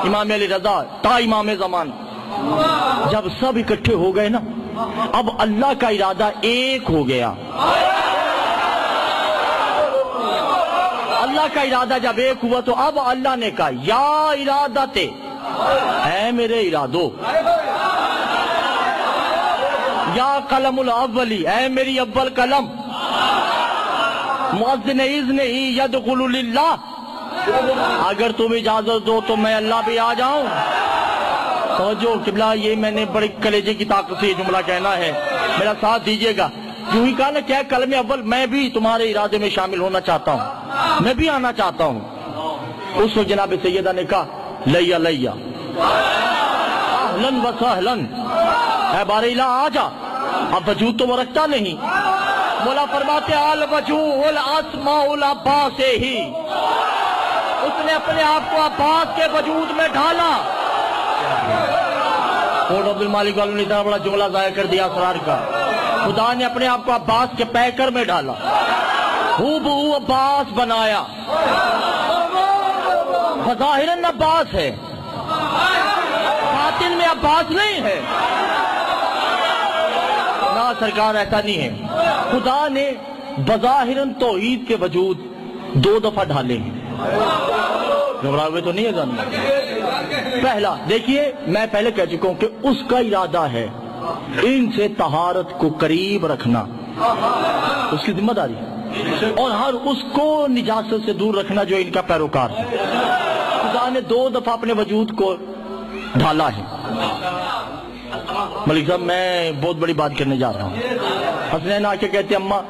امام علی رضا تا امام زمان۔ جب سب اکٹھے ہو گئے نا، اب اللہ کا ارادہ ایک ہو گیا۔ اللہ کا ارادہ جب ایک ہوا تو اب اللہ نے کہا یا ارادت، اے میرے ارادو، یا قلم الاولی، اے میری اول قلم، مؤذن اذن یدخل للہ، اگر تم اجازت دو تو میں اللہ بھی آ جاؤں۔ سمجھو قبلہ، یہ میں نے بڑے کلیجے کی طاقت سے یہ جملہ کہنا ہے، میرا ساتھ دیجیے گا۔ جو ہی کہا نا کیا کلمہ اول، میں بھی تمہارے ارادے میں شامل ہونا چاہتا ہوں، میں بھی آنا چاہتا ہوں۔ اس وقت جناب سیدہ نے کہا لیا لیا، اہلن و سہلن، اے بار الہ آ جا۔ اب وجود تو وہ رکھتا نہیں، مولا فرماتے الوجوہ الاسماء العباس ہی، اس نے اپنے آپ کو عباس کے وجود میں ڈھالا۔ کوٹ عبد المالک والوں نے اتنا بڑا جملہ ضائع کر دیا اسرار کا، خدا نے اپنے آپ کو عباس کے پیکر میں ڈالا، ہو بہو عباس بنایا۔ بظاہراً عباس ہے، باطن میں عباس نہیں ہے۔ نہ سرکار، ایسا نہیں ہے۔ خدا نے بظاہراً توحید کے وجود دو دفعہ ڈھالے ہیں۔ گھبرا ہوئے تو نہیں ہے جاننا۔ پہلا دیکھیے، میں پہلے کہہ چکا ہوں کہ اس کا ارادہ ہے ان سے طہارت کو قریب رکھنا، اس کی ذمہ داری ہے، اور ہر اس کو نجاست سے دور رکھنا جو ان کا پیروکار ہے۔ خدا نے دو دفعہ اپنے وجود کو ڈھالا ہے۔ ملک صاحب، میں بہت بڑی بات کرنے جا رہا ہوں۔ حسنین آ کے کہتے اماں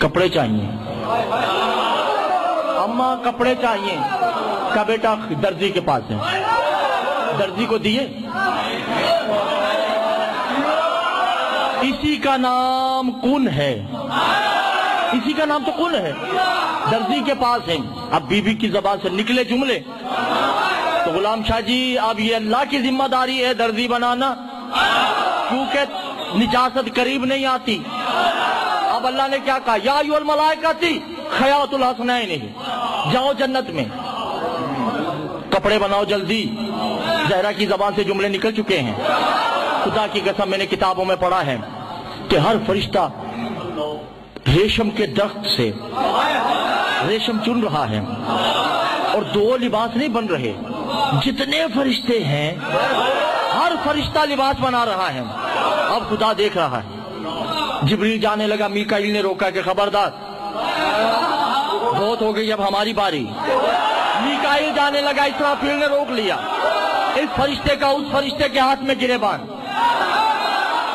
کپڑے چاہیے، اماں کپڑے چاہیے۔ کا بیٹا درزی کے پاس ہے، درزی کو دیے۔ اسی کا نام کن ہے، اسی کا نام تو کن ہے، درزی کے پاس ہے۔ اب بی بی کی زبان سے نکلے جملے تو غلام شاہ جی اب یہ اللہ کی ذمہ داری ہے درزی بنانا، کیونکہ نجاست قریب نہیں آتی۔ اب اللہ نے کیا کہا، یا ایھا الملائکۃ خیاط الحسنین، جاؤ جنت میں کپڑے بناؤ جلدی۔ زہرا کی زبان سے جملے نکل چکے ہیں۔ خدا کی قسم، میں نے کتابوں میں پڑھا ہے کہ ہر فرشتہ ریشم کے درخت سے ریشم چن رہا ہے، اور دو لباس نہیں بن رہے، جتنے فرشتے ہیں ہر فرشتہ لباس بنا رہا ہے۔ اب خدا دیکھ رہا ہے۔ جبریل جانے لگا، میکائیل نے روکا کہ خبردار، بہت ہو گئی، اب ہماری باری۔ میکائیل جانے لگا، اسرافیل نے روک لیا۔ اس فرشتے کا اس فرشتے کے ہاتھ میں گریبان،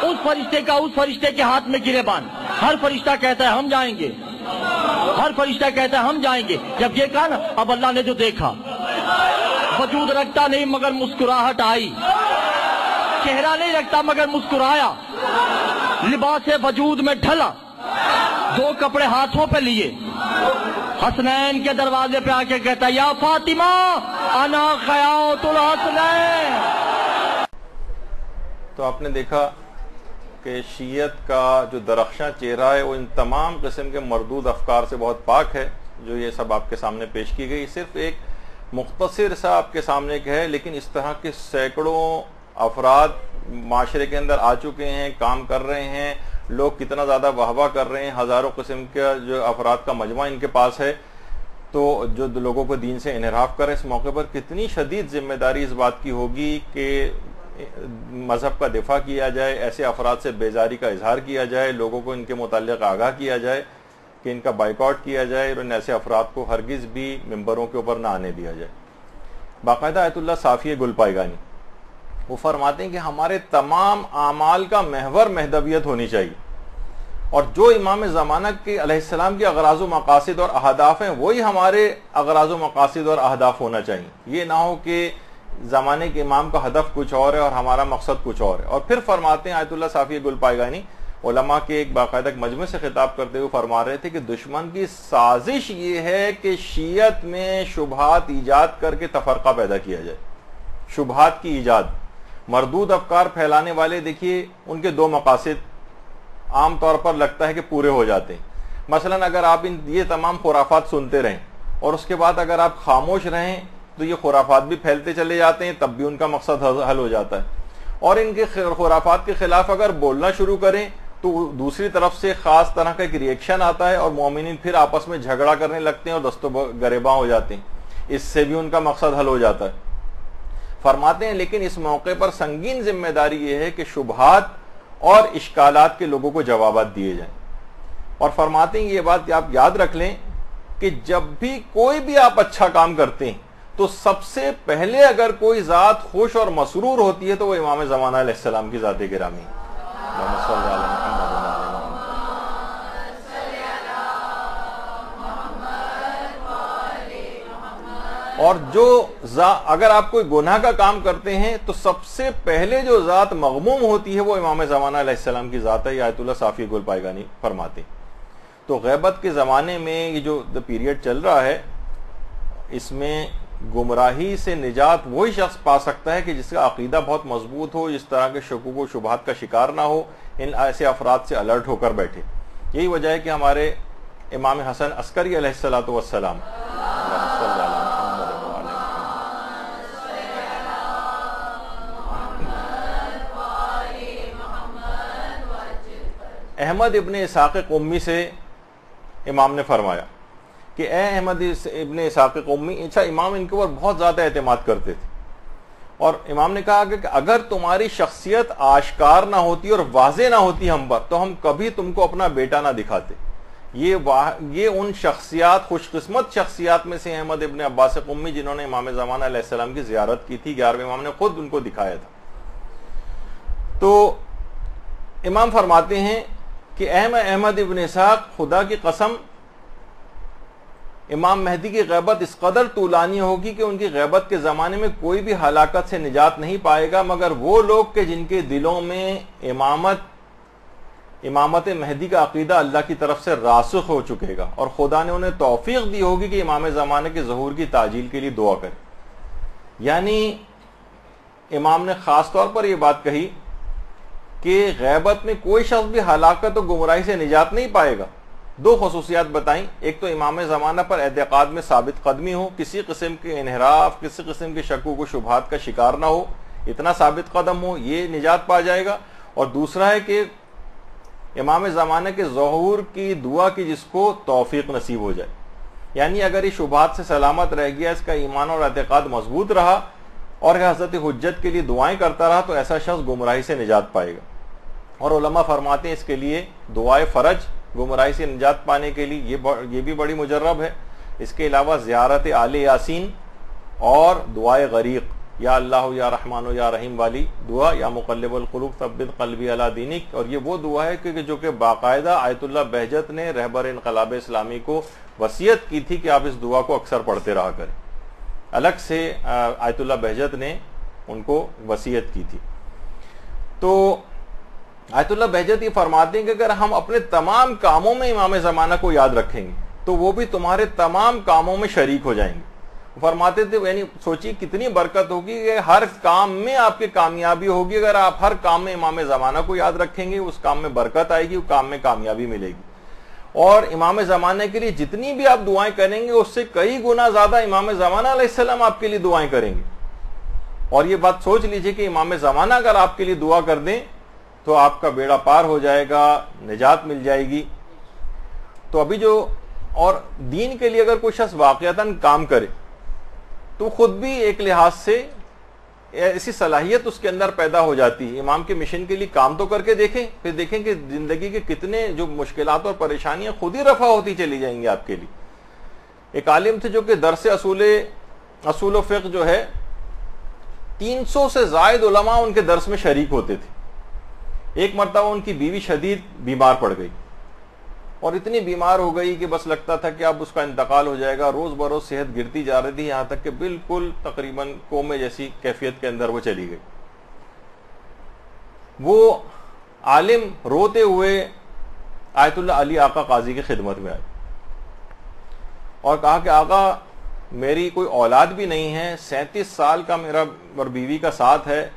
اس فرشتے کا اس فرشتے کے ہاتھ میں گریبان۔ ہر فرشتہ کہتا ہے ہم جائیں گے، ہر فرشتہ کہتا ہے ہم جائیں گے۔ جب یہ کہا نا، اب اللہ نے جو دیکھا، وجود رکھتا نہیں مگر مسکراہٹ آئی، چہرہ نہیں رکھتا مگر مسکرایا، لباس وجود میں ڈھلا، دو کپڑے ہاتھوں پہ لیے، حسنین کے دروازے پہ آ کے کہتا یا فاطمہ انا خیاط الحسنین۔ تو آپ نے دیکھا کہ شیعت کا جو درخشاں چہرہ ہے وہ ان تمام قسم کے مردود افکار سے بہت پاک ہے جو یہ سب آپ کے سامنے پیش کی گئی. صرف ایک مختصر سا آپ کے سامنے کا ہے، لیکن اس طرح کے سینکڑوں افراد معاشرے کے اندر آ چکے ہیں، کام کر رہے ہیں، لوگ کتنا زیادہ واہ واہ کر رہے ہیں، ہزاروں قسم کا جو افراد کا مجمع ان کے پاس ہے. تو جو لوگوں کو دین سے انحراف کریں اس موقع پر کتنی شدید ذمہ داری اس بات کی ہوگی کہ مذہب کا دفاع کیا جائے، ایسے افراد سے بیزاری کا اظہار کیا جائے، لوگوں کو ان کے متعلق آگاہ کیا جائے کہ ان کا بائیکاٹ کیا جائے اور ان ایسے افراد کو ہرگز بھی ممبروں کے اوپر نہ آنے دیا جائے. باقاعدہ آیت اللہ صافی گل پائگانی وہ فرماتے ہیں کہ ہمارے تمام اعمال کا محور مہدویت ہونی چاہیے، اور جو امام زمانہ کے علیہ السلام کے اغراض و مقاصد اور اہداف ہیں وہی ہمارے اغراض و مقاصد اور اہداف ہونا چاہیے. یہ نہ ہو کہ زمانے کے امام کا ہدف کچھ اور ہے اور ہمارا مقصد کچھ اور ہے. اور پھر فرماتے ہیں آیت اللہ صافی گل پائگانی علماء کے ایک باقاعدہ مجمع سے خطاب کرتے ہوئے فرما رہے تھے کہ دشمن کی سازش یہ ہے کہ شیعت میں شبہات ایجاد کر کے تفرقہ پیدا کیا جائے. شبہات کی ایجاد، مردود افکار پھیلانے والے دیکھیے ان کے دو مقاصد عام طور پر لگتا ہے کہ پورے ہو جاتے ہیں. مثلا اگر آپ یہ تمام خرافات سنتے رہیں اور اس کے بعد اگر آپ خاموش رہیں تو یہ خرافات بھی پھیلتے چلے جاتے ہیں، تب بھی ان کا مقصد حل ہو جاتا ہے. اور ان کے خرافات کے خلاف اگر بولنا شروع کریں تو دوسری طرف سے خاص طرح کا ایک ریئیکشن آتا ہے اور مومنین پھر آپس میں جھگڑا کرنے لگتے ہیں اور دست و گریباں ہو جاتے ہیں. اس سے بھی ان کا مقصد حل ہو جاتا ہے. فرماتے ہیں لیکن اس موقع پر سنگین ذمہ داری یہ ہے کہ شبہات اور اشکالات کے لوگوں کو جوابات دیے جائیں. اور فرماتے ہیں یہ بات آپ یاد رکھ لیں کہ جب بھی کوئی بھی آپ اچھا کام کرتے ہیں تو سب سے پہلے اگر کوئی ذات خوش اور مسرور ہوتی ہے تو وہ امام زمانہ علیہ السلام کی ذات گرامی. اور جو اگر آپ کوئی گناہ کا کام کرتے ہیں تو سب سے پہلے جو ذات مغموم ہوتی ہے وہ امام زمانہ علیہ السلام کی ذات ہے. یہ آیت اللہ صافی گل پائگانی فرماتے. تو غیبت کے زمانے میں یہ جو پیریڈ چل رہا ہے اس میں گمراہی سے نجات وہی شخص پا سکتا ہے کہ جس کا عقیدہ بہت مضبوط ہو، اس طرح کے شکوک و شبہات کا شکار نہ ہو، ان ایسے افراد سے الرٹ ہو کر بیٹھے. یہی وجہ ہے کہ ہمارے امام حسن عسکری علیہ الصلوۃ والسلام احمد ابن اسحاق قمی سے امام نے فرمایا کہ اے احمد ابن اسحاق قمی، اچھا امام ان کے اوپر بہت زیادہ اعتماد کرتے تھے، اور امام نے کہا کہ اگر تمہاری شخصیت آشکار نہ ہوتی اور واضح نہ ہوتی ہم پر تو ہم کبھی تم کو اپنا بیٹا نہ دکھاتے. یہ ان شخصیات، خوش قسمت شخصیات میں سے احمد ابن عباس قمی جنہوں نے امام زمانہ علیہ السلام کی زیارت کی تھی. 11ویں امام نے خود ان کو دکھایا تھا. تو امام فرماتے ہیں کہ احمد ابن اسحاق، خدا کی قسم امام مہدی کی غیبت اس قدر طولانی ہوگی کہ ان کی غیبت کے زمانے میں کوئی بھی ہلاکت سے نجات نہیں پائے گا مگر وہ لوگ کہ جن کے دلوں میں امامت مہدی کا عقیدہ اللہ کی طرف سے راسخ ہو چکے گا، اور خدا نے انہیں توفیق دی ہوگی کہ امام زمانے کے ظہور کی تعجیل کے لیے دعا کرے. یعنی امام نے خاص طور پر یہ بات کہی کہ غیبت میں کوئی شخص بھی ہلاکت و گمراہی سے نجات نہیں پائے گا. دو خصوصیات بتائیں، ایک تو امام زمانہ پر اعتقاد میں ثابت قدمی ہو، کسی قسم کے انحراف، کسی قسم کے شکوک و شبہات کا شکار نہ ہو، اتنا ثابت قدم ہو، یہ نجات پا جائے گا. اور دوسرا ہے کہ امام زمانہ کے ظہور کی دعا کی جس کو توفیق نصیب ہو جائے. یعنی اگر یہ شبہات سے سلامت رہ گیا، اس کا ایمان اور اعتقاد مضبوط رہا اور حضرت حجت کے لیے دعائیں کرتا رہا تو ایسا شخص گمراہی سے نجات پائے گا. اور علماء فرماتے ہیں اس کے لیے دعائے فرج، گمراہی سے نجات پانے کے لیے یہ بھی بڑی مجرب ہے. اس کے علاوہ زیارت آل یاسین اور دعائے غریق، یا اللہ یا رحمان یا رحیم والی دعا، یا مقلب القلوب ثبت قلبی علی دینک. اور یہ وہ دعا ہے کہ جو کہ باقاعدہ آیت اللہ بہجت نے رہبر انقلاب اسلامی کو وصیت کی تھی کہ آپ اس دعا کو اکثر پڑھتے رہا کریں. الگ سے آیت اللہ بہجت نے ان کو وصیت کی تھی. تو آیت اللہ بہجت یہ فرماتے ہیں کہ اگر ہم اپنے تمام کاموں میں امام زمانہ کو یاد رکھیں گے تو وہ بھی تمہارے تمام کاموں میں شریک ہو جائیں گے. فرماتے تھے یعنی سوچیے کتنی برکت ہوگی کہ ہر کام میں آپ کی کامیابی ہوگی. اگر آپ ہر کام میں امام زمانہ کو یاد رکھیں گے اس کام میں برکت آئے گی, اس کام میں کامیابی ملے گی. اور امام زمانہ کے لیے جتنی بھی آپ دعائیں کریں گے اس سے کئی گنا زیادہ امام زمانہ علیہ السلام آپ کے لیے دعائیں کریں گے. اور یہ بات سوچ لیجئے کہ امام زمانہ اگر آپ کے لیے دعا کر دیں تو آپ کا بیڑا پار ہو جائے گا, نجات مل جائے گی. تو ابھی جو اور دین کے لیے اگر کوئی شخص واقعتاً کام کرے تو خود بھی ایک لحاظ سے ایسی صلاحیت اس کے اندر پیدا ہو جاتی ہے. امام کے مشن کے لیے کام تو کر کے دیکھیں, پھر دیکھیں کہ زندگی کے کتنے جو مشکلات اور پریشانیاں خود ہی رفع ہوتی چلی جائیں گی آپ کے لیے. ایک عالم تھے جو کہ درس اصول و فقہ جو ہے 300 سے زائد علماء ان کے درس میں شریک ہوتے تھے. ایک مرتبہ ان کی بیوی شدید بیمار پڑ گئی اور اتنی بیمار ہو گئی کہ بس لگتا تھا کہ اب اس کا انتقال ہو جائے گا. روز بروز صحت گرتی جا رہی تھی, یہاں تک کہ بالکل تقریباً کومے جیسی کیفیت کے اندر وہ چلی گئی. وہ عالم روتے ہوئے آیت اللہ علی آقا قاضی کی خدمت میں آئے اور کہا کہ آقا میری کوئی اولاد بھی نہیں ہے, 37 سال کا میرا اور بیوی کا ساتھ ہے,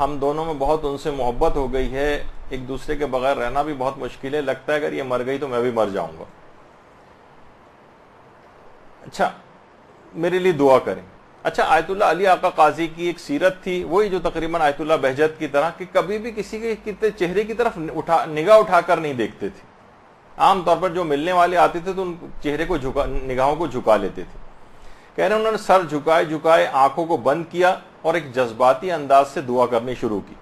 ہم دونوں میں بہت ان سے محبت ہو گئی ہے, ایک دوسرے کے بغیر رہنا بھی بہت مشکل ہے, لگتا ہے اگر یہ مر گئی تو میں بھی مر جاؤں گا. اچھا میرے لیے دعا کریں. اچھا آیت اللہ علی آقا قاضی کی ایک سیرت تھی وہی جو تقریباً آیت اللہ بہجت کی طرح کہ کبھی بھی کسی کے چہرے کی طرف نگاہ اٹھا کر نہیں دیکھتے تھے. عام طور پر جو ملنے والے آتے تھے تو ان چہرے کو نگاہوں کو جھکا لیتے تھے. کہہ رہے ہیں انہوں نے سر جھکائے آنکھوں کو بند کیا اور ایک جذباتی انداز سے دعا کرنی شروع کی.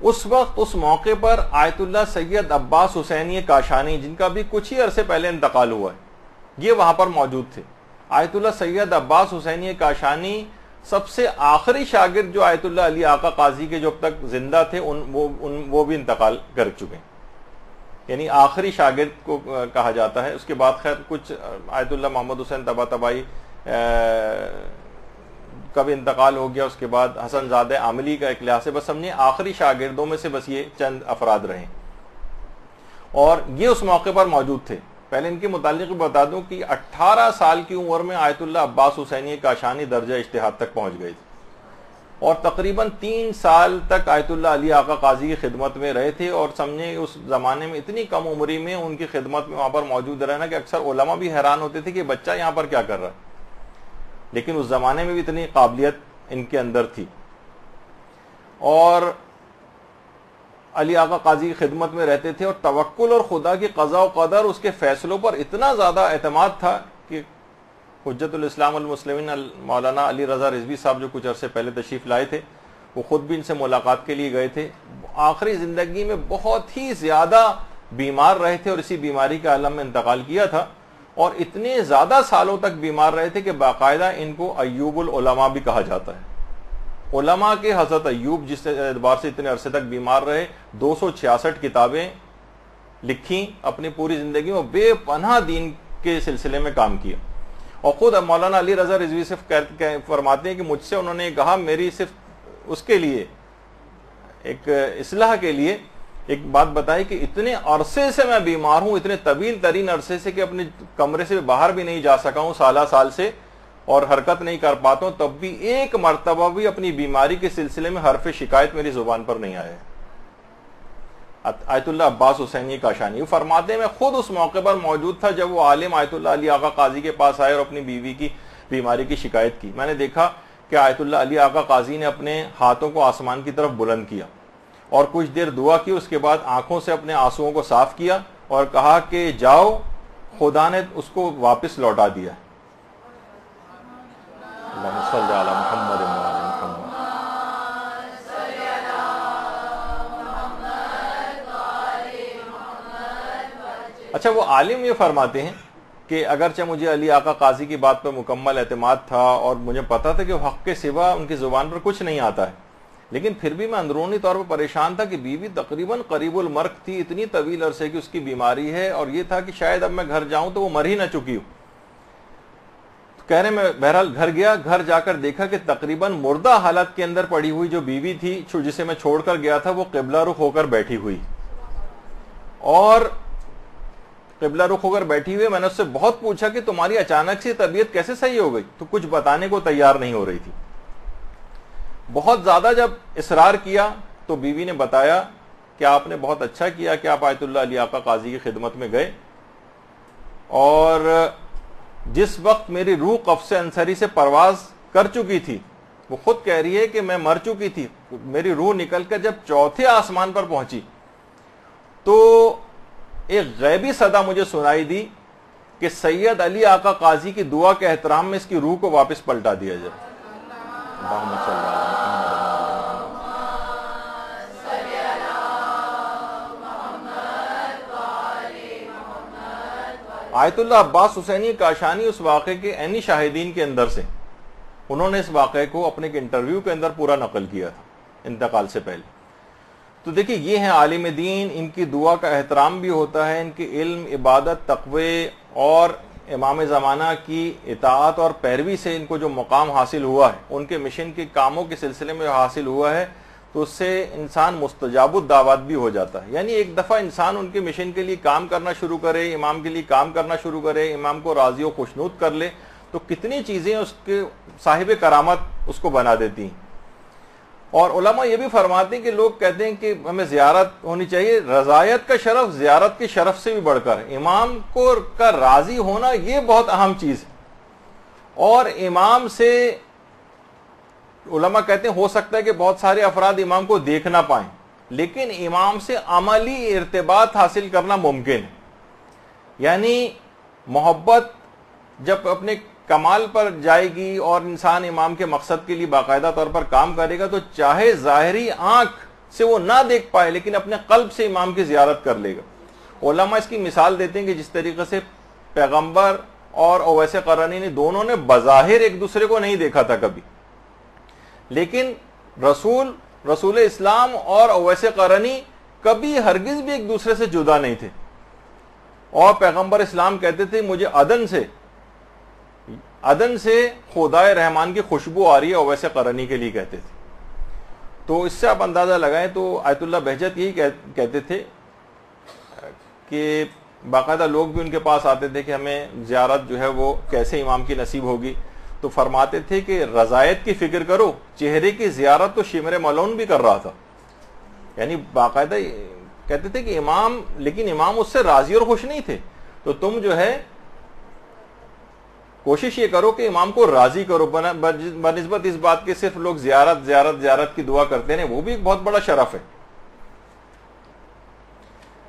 اس وقت اس موقع پر آیت اللہ سید عباس حسینی کاشانی جن کا بھی کچھ ہی عرصے پہلے انتقال ہوا ہے یہ وہاں پر موجود تھے. آیت اللہ سید عباس حسینی کاشانی سب سے آخری شاگرد جو آیت اللہ علی آقا قاضی کے جو اب تک زندہ تھے وہ بھی انتقال کر چکے ہیں, یعنی آخری شاگرد کو کہا جاتا ہے. اس کے بعد خیر کچھ آیت اللہ محمد حسین طباطبائی کا بھی انتقال ہو گیا, اس کے بعد حسن زادہ عاملی کا ایک لحاظ سے بس سمجھے آخری شاگردوں میں سے بس یہ چند افراد رہے اور یہ اس موقع پر موجود تھے. پہلے ان کے متعلق بتا دوں کہ 18 سال کی عمر میں آیت اللہ عباس حسینی کاشانی درجہ اجتہاد تک پہنچ گئے تھے اور تقریباً 3 سال تک آیت اللہ علی آقا قاضی کی خدمت میں رہے تھے. اور سمجھیں اس زمانے میں اتنی کم عمری میں ان کی خدمت میں وہاں پر موجود رہنا کہ اکثر علماء بھی حیران ہوتے تھے کہ بچہ یہاں پر کیا کر رہا ہے, لیکن اس زمانے میں بھی اتنی قابلیت ان کے اندر تھی. اور علی آقا قاضی کی خدمت میں رہتے تھے اور توکل اور خدا کی قضاء و قدر اس کے فیصلوں پر اتنا زیادہ اعتماد تھا کہ حجت الاسلام المسلمین مولانا علی رضا رضوی صاحب جو کچھ عرصے پہلے تشریف لائے تھے وہ خود بھی ان سے ملاقات کے لیے گئے تھے. آخری زندگی میں بہت ہی زیادہ بیمار رہے تھے اور اسی بیماری کے عالم میں انتقال کیا تھا اور اتنے زیادہ سالوں تک بیمار رہے تھے کہ باقاعدہ ان کو ایوب العلماء بھی کہا جاتا ہے. علماء کے حضرت ایوب جس اعتبار سے اتنے عرصے تک بیمار رہے, 266 کتابیں لکھیں, اپنی پوری زندگی میں بے پناہ دین کے سلسلے میں کام کیا. اور خود مولانا علی رضا رضوی صرف فرماتے ہیں کہ مجھ سے انہوں نے کہا میری صرف اس کے لیے ایک اصلاح کے لیے ایک بات بتائی کہ اتنے عرصے سے میں بیمار ہوں, اتنے طویل ترین عرصے سے کہ اپنے کمرے سے باہر بھی نہیں جا سکا ہوں سال سے اور حرکت نہیں کر پاتا ہوں, تب بھی ایک مرتبہ بھی اپنی بیماری کے سلسلے میں حرف شکایت میری زبان پر نہیں آیا. آیت اللہ عباس حسینی کاشانی فرماتے ہیں میں خود اس موقع پر موجود تھا جب وہ عالم آیت اللہ علی آقا قاضی کے پاس آئے اور اپنی بیوی کی بیماری کی شکایت کی. میں نے دیکھا کہ آیت اللہ علی آقا قاضی نے اپنے ہاتھوں کو آسمان کی طرف بلند کیا اور کچھ دیر دعا کی, اس کے بعد آنکھوں سے اپنے آنسوؤں کو صاف کیا اور کہا کہ جاؤ خدا نے اس کو واپس لوٹا دیا. اللہم صلی علی محمد و علی محمد. اچھا وہ عالم یہ فرماتے ہیں کہ اگرچہ مجھے علی آقا قاضی کی بات پر مکمل اعتماد تھا اور مجھے پتا تھا کہ حق کے سوا ان کی زبان پر کچھ نہیں آتا ہے, لیکن پھر بھی میں اندرونی طور پر پریشان تھا کہ بیوی تقریباً قریب المرگ تھی, اتنی طویل عرصے کی اس کی بیماری ہے اور یہ تھا کہ شاید اب میں گھر جاؤں تو وہ مر ہی نہ چکی ہوں. کہہ رہے میں بہرحال گھر گیا, گھر جا کر دیکھا کہ تقریباً مردہ حالت کے اندر پڑی ہوئی جو بیوی تھی جسے میں چھوڑ کر گیا تھا وہ قبلہ رخ ہو کر بیٹھی ہوئی اور قبلہ رخ ہو کر بیٹھی ہوئی. میں نے اس سے بہت پوچھا کہ تمہاری اچانک سے طبیعت کیسے صحیح ہو گئی, تو کچھ بتانے کو تیار نہیں ہو رہی تھی. بہت زیادہ جب اصرار کیا تو بیوی نے بتایا کہ آپ نے بہت اچھا کیا کہ آپ آیت اللہ علی آقا قاضی کی خدمت میں گئے, اور جس وقت میری روح قفص انصری سے پرواز کر چکی تھی, وہ خود کہہ رہی ہے کہ میں مر چکی تھی, میری روح نکل کر جب چوتھے آسمان پر پہنچی تو ایک غیبی صدا مجھے سنائی دی کہ سید علی آقا قاضی کی دعا کے احترام میں اس کی روح کو واپس پلٹا دیا جائے. اللہم صلی اللہ علیہ وسلم. آیت اللہ عباس حسینی کاشانی اس واقعے کے عینی شاہدین کے اندر سے, انہوں نے اس واقعے کو اپنے انٹرویو کے اندر پورا نقل کیا تھا انتقال سے پہلے. تو دیکھیں یہ ہیں عالم دین, ان کی دعا کا احترام بھی ہوتا ہے, ان کی علم, عبادت, تقوی اور امام زمانہ کی اطاعت اور پیروی سے ان کو جو مقام حاصل ہوا ہے, ان کے مشن کے کاموں کے سلسلے میں حاصل ہوا ہے, تو اس سے انسان مستجاب الدعوات بھی ہو جاتا ہے. یعنی ایک دفعہ انسان ان کے مشن کے لیے کام کرنا شروع کرے, امام کے لیے کام کرنا شروع کرے, امام کو راضی و خوشنود کر لے, تو کتنی چیزیں اس کے صاحب کرامت اس کو بنا دیتی ہیں. اور علماء یہ بھی فرماتے ہیں کہ لوگ کہتے ہیں کہ ہمیں زیارت ہونی چاہیے, رضایت کا شرف زیارت کے شرف سے بھی بڑھ کر ہے. امام کو کا راضی ہونا یہ بہت اہم چیز ہے, اور امام سے علماء کہتے ہیں ہو سکتا ہے کہ بہت سارے افراد امام کو دیکھ نہ پائیں, لیکن امام سے عملی ارتباط حاصل کرنا ممکن ہے. یعنی محبت جب اپنے کمال پر جائے گی اور انسان امام کے مقصد کے لیے باقاعدہ طور پر کام کرے گا, تو چاہے ظاہری آنکھ سے وہ نہ دیکھ پائے لیکن اپنے قلب سے امام کی زیارت کر لے گا. علماء اس کی مثال دیتے ہیں کہ جس طریقے سے پیغمبر اور اویس قرنی نے دونوں نے بظاہر ایک دوسرے کو نہیں دیکھا تھا کبھی, لیکن رسول اسلام اور اویس قرنی کبھی ہرگز بھی ایک دوسرے سے جدا نہیں تھے. اور پیغمبر اسلام کہتے تھے مجھے عدن سے خدائے رحمان کی خوشبو آ رہی ہے, اویس قرنی کے لیے کہتے تھے. تو اس سے آپ اندازہ لگائیں تو آیت اللہ بہجت یہی کہتے تھے کہ باقاعدہ لوگ بھی ان کے پاس آتے تھے کہ ہمیں زیارت جو ہے وہ کیسے امام کی نصیب ہوگی, تو فرماتے تھے کہ رضایت کی فکر کرو, چہرے کی زیارت تو شمر ملون بھی کر رہا تھا. یعنی باقاعدہ کہتے تھے کہ امام, لیکن امام اس سے راضی اور خوش نہیں تھے, تو تم جو ہے کوشش یہ کرو کہ امام کو راضی کرو, بنسبت اس بات کے صرف لوگ زیارت کی دعا کرتے ہیں, وہ بھی ایک بہت بڑا شرف ہے.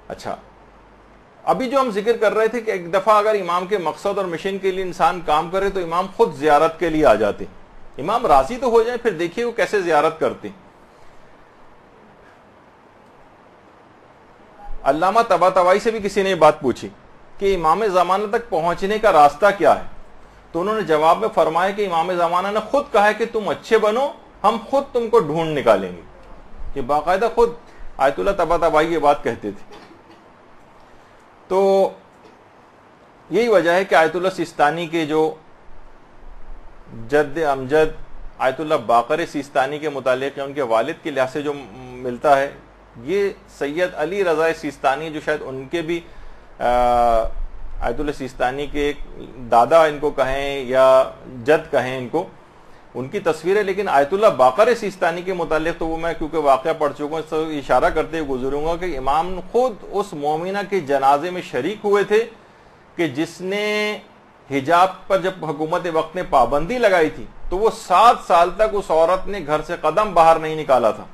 اچھا, ابھی جو ہم ذکر کر رہے تھے کہ ایک دفعہ اگر امام کے مقصد اور مشن کے لیے انسان کام کرے تو امام خود زیارت کے لیے آ جاتے. امام راضی تو ہو جائیں, پھر دیکھیے وہ کیسے زیارت کرتے. علامہ طباطبائی سے بھی کسی نے یہ بات پوچھی کہ امام زمانہ تک پہنچنے کا راستہ کیا ہے, تو انہوں نے جواب میں فرمایا کہ امام زمانہ نے خود کہا ہے کہ تم اچھے بنو, ہم خود تم کو ڈھونڈ نکالیں گے. کہ باقاعدہ خود آیت اللہ طباطبائی یہ بات کہتے تھے. تو یہی وجہ ہے کہ آیت اللہ سیستانی کے جو جد امجد آیت اللہ باقر سیستانی کے متعلق ان کے والد کے لحاظ سے جو ملتا ہے, یہ سید علی رضا سیستانی جو شاید ان کے بھی آیت اللہ سیستانی کے دادا ان کو کہیں یا جد کہیں ان کو, ان کی تصویر ہے. لیکن آیت اللہ باقر سیستانی کے متعلق تو وہ میں کیونکہ واقعہ پڑھ چکا ہوں, اس سے اشارہ کرتے ہوئے گزروں گا کہ امام خود اس مومنہ کے جنازے میں شریک ہوئے تھے کہ جس نے حجاب پر جب حکومت وقت نے پابندی لگائی تھی تو وہ 7 سال تک اس عورت نے گھر سے قدم باہر نہیں نکالا تھا.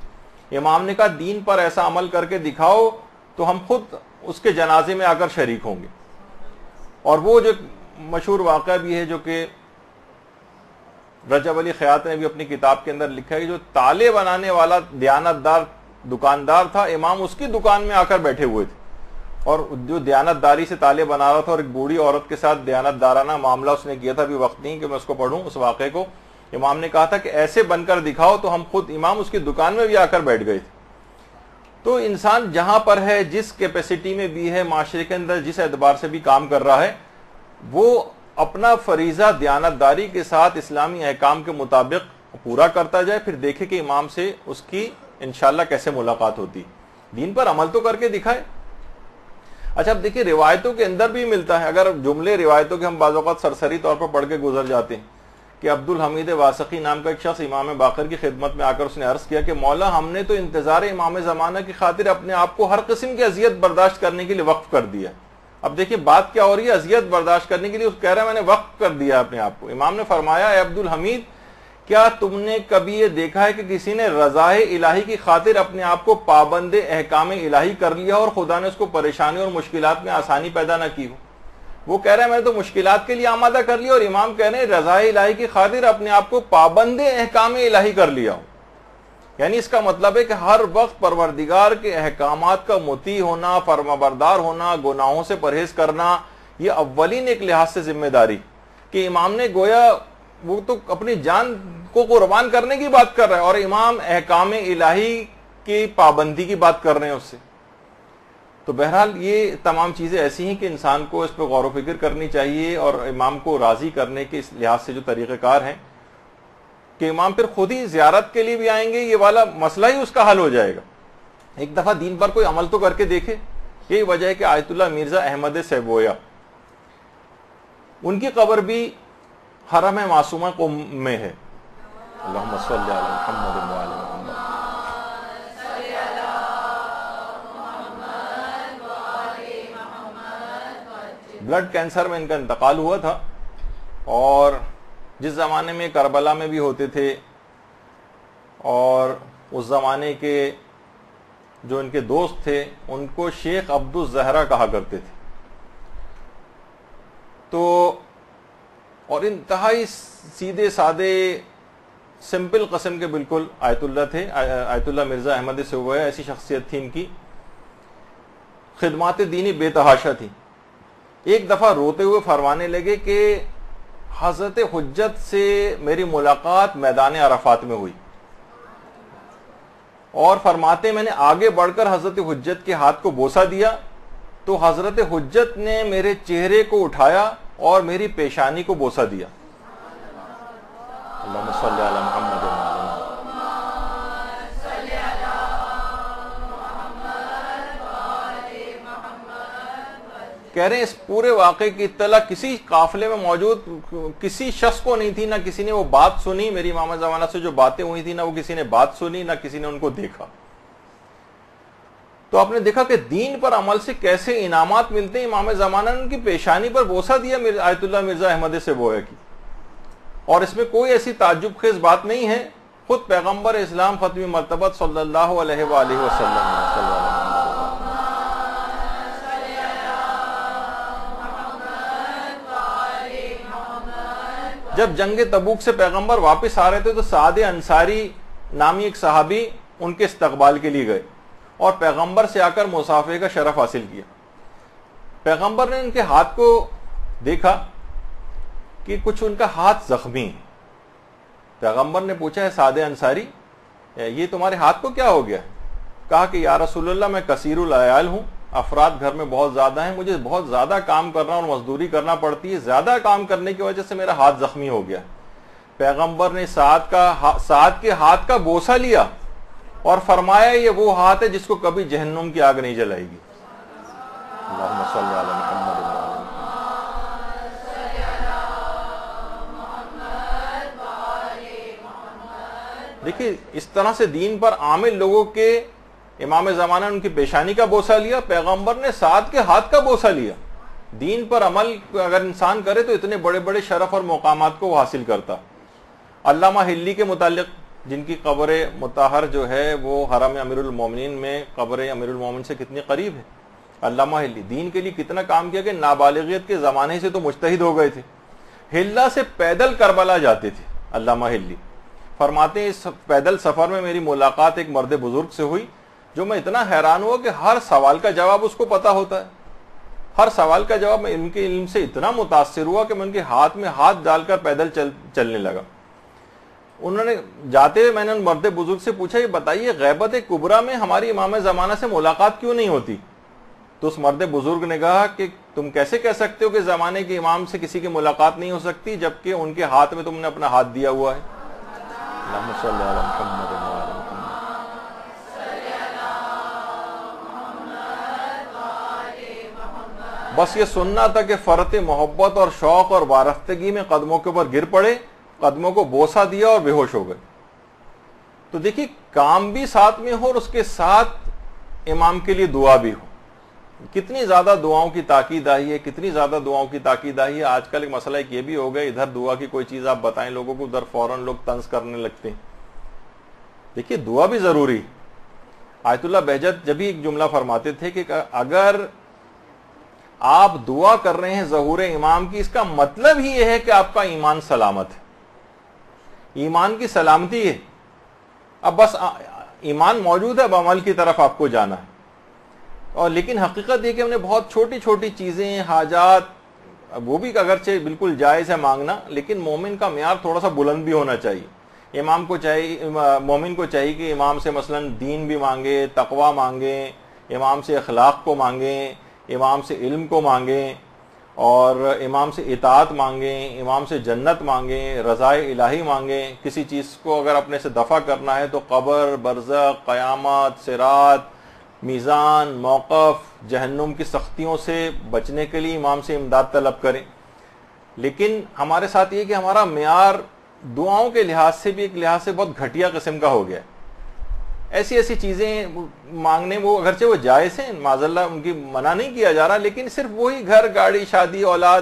امام نے کہا دین پر ایسا عمل کر کے دکھاؤ تو ہم خود اس کے جنازے میں آ کر شریک ہوں گے. اور وہ جو مشہور واقعہ بھی ہے جو کہ رجب علی خیاط نے بھی اپنی کتاب کے اندر لکھا ہے کہ جو تالے بنانے والا دیانت دار دکاندار تھا, امام اس کی دکان میں آ کر بیٹھے ہوئے تھے, اور جو دیانت داری سے تالے بنا رہا تھا اور ایک بوڑھی عورت کے ساتھ دیانت دارانہ معاملہ اس نے کیا تھا. بھی وقت نہیں کہ میں اس کو پڑھوں اس واقعے کو. امام نے کہا تھا کہ ایسے بن کر دکھاؤ, تو ہم خود امام اس کی دکان میں بھی آ کر بیٹھ گئے تھے. تو انسان جہاں پر ہے, جس کیپیسٹی میں بھی ہے, معاشرے کے اندر جس اعتبار سے بھی کام کر رہا ہے, وہ اپنا فریضہ دیانت داری کے ساتھ اسلامی احکام کے مطابق پورا کرتا جائے, پھر دیکھے کہ امام سے اس کی انشاءاللہ کیسے ملاقات ہوتی. دین پر عمل تو کر کے دکھائے. اچھا اب دیکھیے روایتوں کے اندر بھی ملتا ہے، اگر جملے روایتوں کے ہم بعض اوقات سرسری طور پر پڑھ کے گزر جاتے ہیں کہ عبد الحمید واسقی نام کا ایک شخص امام باقر کی خدمت میں آ کر اس نے عرض کیا کہ مولا ہم نے تو انتظار امام زمانہ کی خاطر اپنے آپ کو ہر قسم کی اذیت برداشت کرنے کے لیے وقف کر دیا. اب دیکھیے بات کیا ہو رہی ہے، اذیت برداشت کرنے کے لیے، اس کہہ رہا ہے میں نے وقف کر دیا اپنے آپ کو. امام نے فرمایا اے عبد الحمید کیا تم نے کبھی یہ دیکھا ہے کہ کسی نے رضائے الہی کی خاطر اپنے آپ کو پابند احکام الہی کر لیا اور خدا نے اس کو پریشانی اور مشکلات میں آسانی پیدا نہ کی ہو؟ وہ کہہ رہا ہے میں نے تو مشکلات کے لیے آمادہ کر لیا، اور امام کہہ رہے ہیں رضائے الہی کی خاطر اپنے آپ کو پابند احکام الہی کر لیا ہو. یعنی اس کا مطلب ہے کہ ہر وقت پروردگار کے احکامات کا مطیع ہونا، فرمانبردار ہونا، گناہوں سے پرہیز کرنا، یہ اولین ایک لحاظ سے ذمہ داری کہ امام نے گویا وہ تو اپنی جان کو قربان کرنے کی بات کر رہا ہے، اور امام احکام الہی کی پابندی کی بات کر رہے ہیں اس سے. تو بہرحال یہ تمام چیزیں ایسی ہیں کہ انسان کو اس پہ غور و فکر کرنی چاہیے، اور امام کو راضی کرنے کے اس لحاظ سے جو طریقہ کار ہیں کہ امام پھر خود ہی زیارت کے لیے بھی آئیں گے، یہ والا مسئلہ ہی اس کا حل ہو جائے گا. ایک دفعہ دین پر کوئی عمل تو کر کے دیکھے. یہی وجہ ہے کہ آیت اللہ مرزا احمد سیبویا ان کی قبر بھی حرم معصومہ قم میں ہے. اللہم صلی علی محمد و علی محمد. بلڈ کینسر میں ان کا انتقال ہوا تھا، اور جس زمانے میں کربلا میں بھی ہوتے تھے، اور اس زمانے کے جو ان کے دوست تھے ان کو شیخ عبد الزہرا کہا کرتے تھے. تو اور انتہائی سیدھے سادے سمپل قسم کے بالکل آیت اللہ تھے. آیت اللہ مرزا احمد سیبویا ایسی شخصیت تھی ان کی، خدمات دینی بے تحاشا تھی. ایک دفعہ روتے ہوئے فرمانے لگے کہ حضرت حجت سے میری ملاقات میدان عرفات میں ہوئی، اور فرماتے میں نے آگے بڑھ کر حضرت حجت کے ہاتھ کو بوسہ دیا تو حضرت حجت نے میرے چہرے کو اٹھایا اور میری پیشانی کو بوسہ دیا. اللہم صلی علی محمد و علی محمد. کہہ رہے ہیں اس پورے واقعے کی اطلاع کسی قافلے میں موجود کسی شخص کو نہیں تھی، نہ کسی نے وہ بات سنی. میری امام زمانہ سے جو باتیں ہوئی تھی نہ وہ کسی نے بات سنی، نہ کسی نے ان کو دیکھا. تو آپ نے دیکھا کہ دین پر عمل سے کیسے انعامات ملتے ہیں. امام زمانہ نے ان کی پیشانی پر بوسہ دیا آیت اللہ مرزا احمد سیبویا کی، اور اس میں کوئی ایسی تعجب خیز بات نہیں ہے. خود پیغمبر اسلام ختم مرتبت صلی اللہ علیہ وآلہ وسلم جب جنگ تبوک سے پیغمبر واپس آ رہے تھے تو سعد انصاری نامی ایک صحابی ان کے استقبال کے لیے گئے اور پیغمبر سے آ کر مصافحے کا شرف حاصل کیا. پیغمبر نے ان کے ہاتھ کو دیکھا کہ کچھ ان کا ہاتھ زخمی ہے. پیغمبر نے پوچھا ہے سعد انصاری یہ تمہارے ہاتھ کو کیا ہو گیا؟ کہا کہ یا رسول اللہ میں کثیر العیال ہوں، افراد گھر میں بہت زیادہ ہیں، مجھے بہت زیادہ کام کرنا اور مزدوری کرنا پڑتی ہے، زیادہ کام کرنے کی وجہ سے میرا ہاتھ زخمی ہو گیا. پیغمبر نے سعد کے ہاتھ کا بوسہ لیا اور فرمایا یہ وہ ہاتھ ہے جس کو کبھی جہنم کی آگ نہیں جلائے گی. اللہم صلی علی محمد و علی محمد. دیکھیے اس طرح سے دین پر عامل لوگوں کے امام زمانہ نے ان کی پیشانی کا بوسہ لیا، پیغمبر نے سعد کے ہاتھ کا بوسہ لیا. دین پر عمل اگر انسان کرے تو اتنے بڑے بڑے شرف اور مقامات کو وہ حاصل کرتا. علامہ ہلی کے متعلق جن کی قبر مطہر جو ہے وہ حرم امیر المومنین میں قبر امیر المومنین سے کتنی قریب ہے. علامہ ہلی دین کے لیے کتنا کام کیا کہ نابالغیت کے زمانے سے تو مجتہد ہو گئے تھے. ہلا سے پیدل کربلا جاتے تھے. علامہ ہلی فرماتے ہیں اس پیدل سفر میں میری ملاقات ایک مرد بزرگ سے ہوئی جو میں اتنا حیران ہوا کہ ہر سوال کا جواب اس کو پتا ہوتا ہے. ہر سوال کا جواب میں ان کے علم سے اتنا متاثر ہوا کہ میں ان کے ہاتھ میں ہاتھ ڈال کر پیدل چلنے لگا. انہوں نے جاتے ہوئے میں نے ان مرد بزرگ سے پوچھا یہ بتائیے غیبت کبریٰ میں ہماری امام زمانہ سے ملاقات کیوں نہیں ہوتی؟ تو اس مرد بزرگ نے کہا کہ تم کیسے کہہ سکتے ہو کہ زمانے کے امام سے کسی کی ملاقات نہیں ہو سکتی جبکہ ان کے ہاتھ میں تم نے اپنا ہاتھ دیا ہوا ہے. اللہم صلی علی محمد و علی محمد. بس یہ سننا تھا کہ فرط محبت اور شوق اور وارفتگی میں قدموں کے اوپر گر پڑے، قدموں کو بوسہ دیا اور بے ہوش ہو گئے۔ تو دیکھیے کام بھی ساتھ میں ہو اور اس کے ساتھ امام کے لیے دعا بھی ہو۔ کتنی زیادہ دعاؤں کی تاکید آئی ہے، کتنی زیادہ دعاؤں کی تاکید آئی ہے۔ آج کل ایک مسئلہ ایک یہ بھی ہو گیا، ادھر دعا کی کوئی چیز آپ بتائیں لوگوں کو، ادھر فوراً لوگ طنز کرنے لگتے ہیں۔ دیکھیے دعا بھی ضروری۔ آیت اللہ بہجت جب بھی ایک جملہ فرماتے تھے کہ اگر آپ دعا کر رہے ہیں ظہور امام کی، اس کا مطلب ہی یہ ہے کہ آپ کا ایمان سلامت ہے، ایمان کی سلامتی ہے۔ اب بس ایمان موجود ہے، اب عمل کی طرف آپ کو جانا ہے۔ اور لیکن حقیقت یہ کہ ہم نے بہت چھوٹی چھوٹی چیزیں، حاجات، وہ بھی اگرچہ بالکل جائز ہے مانگنا، لیکن مومن کا معیار تھوڑا سا بلند بھی ہونا چاہیے۔ مومن کو چاہیے کہ امام سے مثلا دین بھی مانگے، تقوی مانگیں، امام سے اخلاق کو مانگیں، امام سے علم کو مانگیں، اور امام سے اطاعت مانگیں، امام سے جنت مانگیں، رضائے الہی مانگیں۔ کسی چیز کو اگر اپنے سے دفع کرنا ہے تو قبر، برزخ، قیامت، صراط، میزان، موقف، جہنم کی سختیوں سے بچنے کے لیے امام سے امداد طلب کریں۔ لیکن ہمارے ساتھ یہ کہ ہمارا معیار دعاؤں کے لحاظ سے بھی ایک لحاظ سے بہت گھٹیا قسم کا ہو گیا ہے۔ ایسی چیزیں مانگنے، وہ اگرچہ وہ جائز ہیں، معاذ اللہ ان کی منع نہیں کیا جا رہا، لیکن صرف وہی گھر، گاڑی، شادی، اولاد،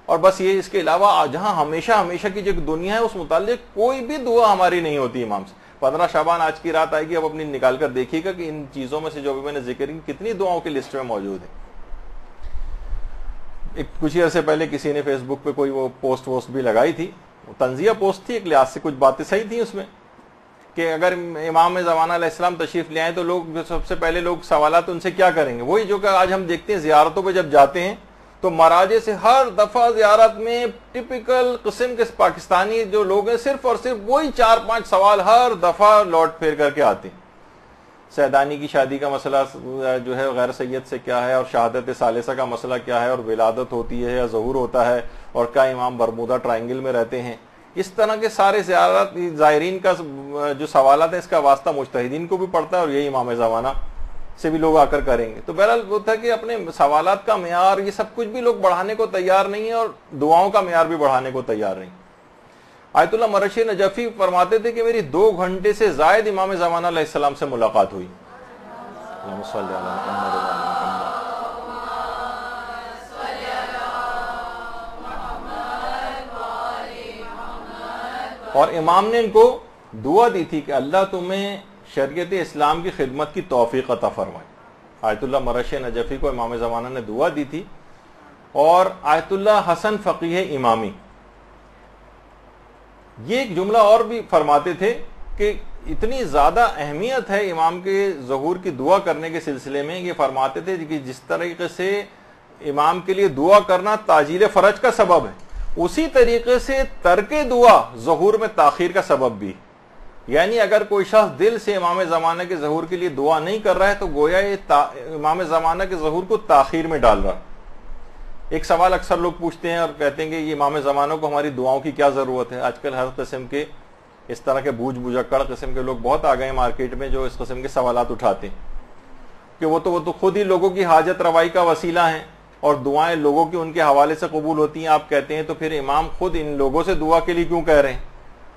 اور بس یہ، اس کے علاوہ جہاں ہمیشہ کی جو دنیا ہے اس متعلق کوئی بھی دعا ہماری نہیں ہوتی امام سے۔ 15 شعبان آج کی رات آئے گی، اب اپنی نکال کر دیکھیے گا کہ ان چیزوں میں سے جو بھی میں نے ذکر کی کتنی دعاؤں کی لسٹ میں موجود ہے۔ کچھ عرصے پہلے کسی نے فیس بک پہ کوئی وہ پوسٹ بھی لگائی تھی، تنزیہ پوسٹ تھی، ایک لحاظ سے کچھ باتیں صحیح تھیں اس میں، کہ اگر امام زمانہ علیہ السلام تشریف لے آئیں تو لوگ سب سے پہلے سوالات ان سے کیا کریں گے؟ وہی جو کہ آج ہم دیکھتے ہیں زیارتوں پہ جب جاتے ہیں تو مراجع سے ہر دفعہ زیارت میں ٹپیکل قسم کے پاکستانی جو لوگ ہیں صرف اور صرف وہی 4-5 سوال ہر دفعہ لوٹ پھیر کر کے آتے ہیں۔ سیدانی کی شادی کا مسئلہ جو ہے غیر سید سے کیا ہے، اور شہادت ثالثہ کا مسئلہ کیا ہے، اور ولادت ہوتی ہے یا ظہور ہوتا ہے، اور کیا امام برمودا ٹرائنگل میں رہتے ہیں۔ اس طرح کے سارے زائرین کا جو سوالات ہیں، اس کا واسطہ مجتہدین کو بھی پڑتا ہے، اور یہی امام زمانہ سے بھی لوگ آ کر کریں گے۔ تو بہرحال وہ تھا کہ اپنے سوالات کا معیار یہ سب کچھ بھی لوگ بڑھانے کو تیار نہیں ہیں، اور دعاؤں کا معیار بھی بڑھانے کو تیار نہیں۔ آیت اللہ مرشی نجفی فرماتے تھے کہ میری 2 گھنٹے سے زائد امام زمانہ علیہ السلام سے ملاقات ہوئی۔ اللہم صلی علی محمد و علی محمد۔ اور امام نے ان کو دعا دی تھی کہ اللہ تمہیں شریعت اسلام کی خدمت کی توفیق عطا فرمائے۔ آیت اللہ مرشی نجفی کو امام زمانہ نے دعا دی تھی۔ اور آیت اللہ حسن فقیہ امامی یہ ایک جملہ اور بھی فرماتے تھے کہ اتنی زیادہ اہمیت ہے امام کے ظہور کی دعا کرنے کے سلسلے میں، یہ فرماتے تھے کہ جس طریقے سے امام کے لیے دعا کرنا تعجیل فرج کا سبب ہے، اسی طریقے سے ترک دعا ظہور میں تاخیر کا سبب بھی۔ یعنی اگر کوئی شخص دل سے امام زمانہ کے ظہور کے لیے دعا نہیں کر رہا ہے تو گویا یہ امام زمانہ کے ظہور کو تاخیر میں ڈال رہا ہے۔ ایک سوال اکثر لوگ پوچھتے ہیں اور کہتے ہیں کہ یہ امام زمانہ کو ہماری دعاؤں کی کیا ضرورت ہے؟ آج کل ہر قسم کے اس طرح کے بوجھ بجکڑ قسم کے لوگ بہت آ گئے ہیں مارکیٹ میں، جو اس قسم کے سوالات اٹھاتے ہیں کہ وہ تو خود ہی لوگوں کی حاجت روائی کا وسیلہ ہیں، اور دعائیں لوگوں کی ان کے حوالے سے قبول ہوتی ہیں۔ آپ کہتے ہیں تو پھر امام خود ان لوگوں سے دعا کے لیے کیوں کہہ رہے ہیں؟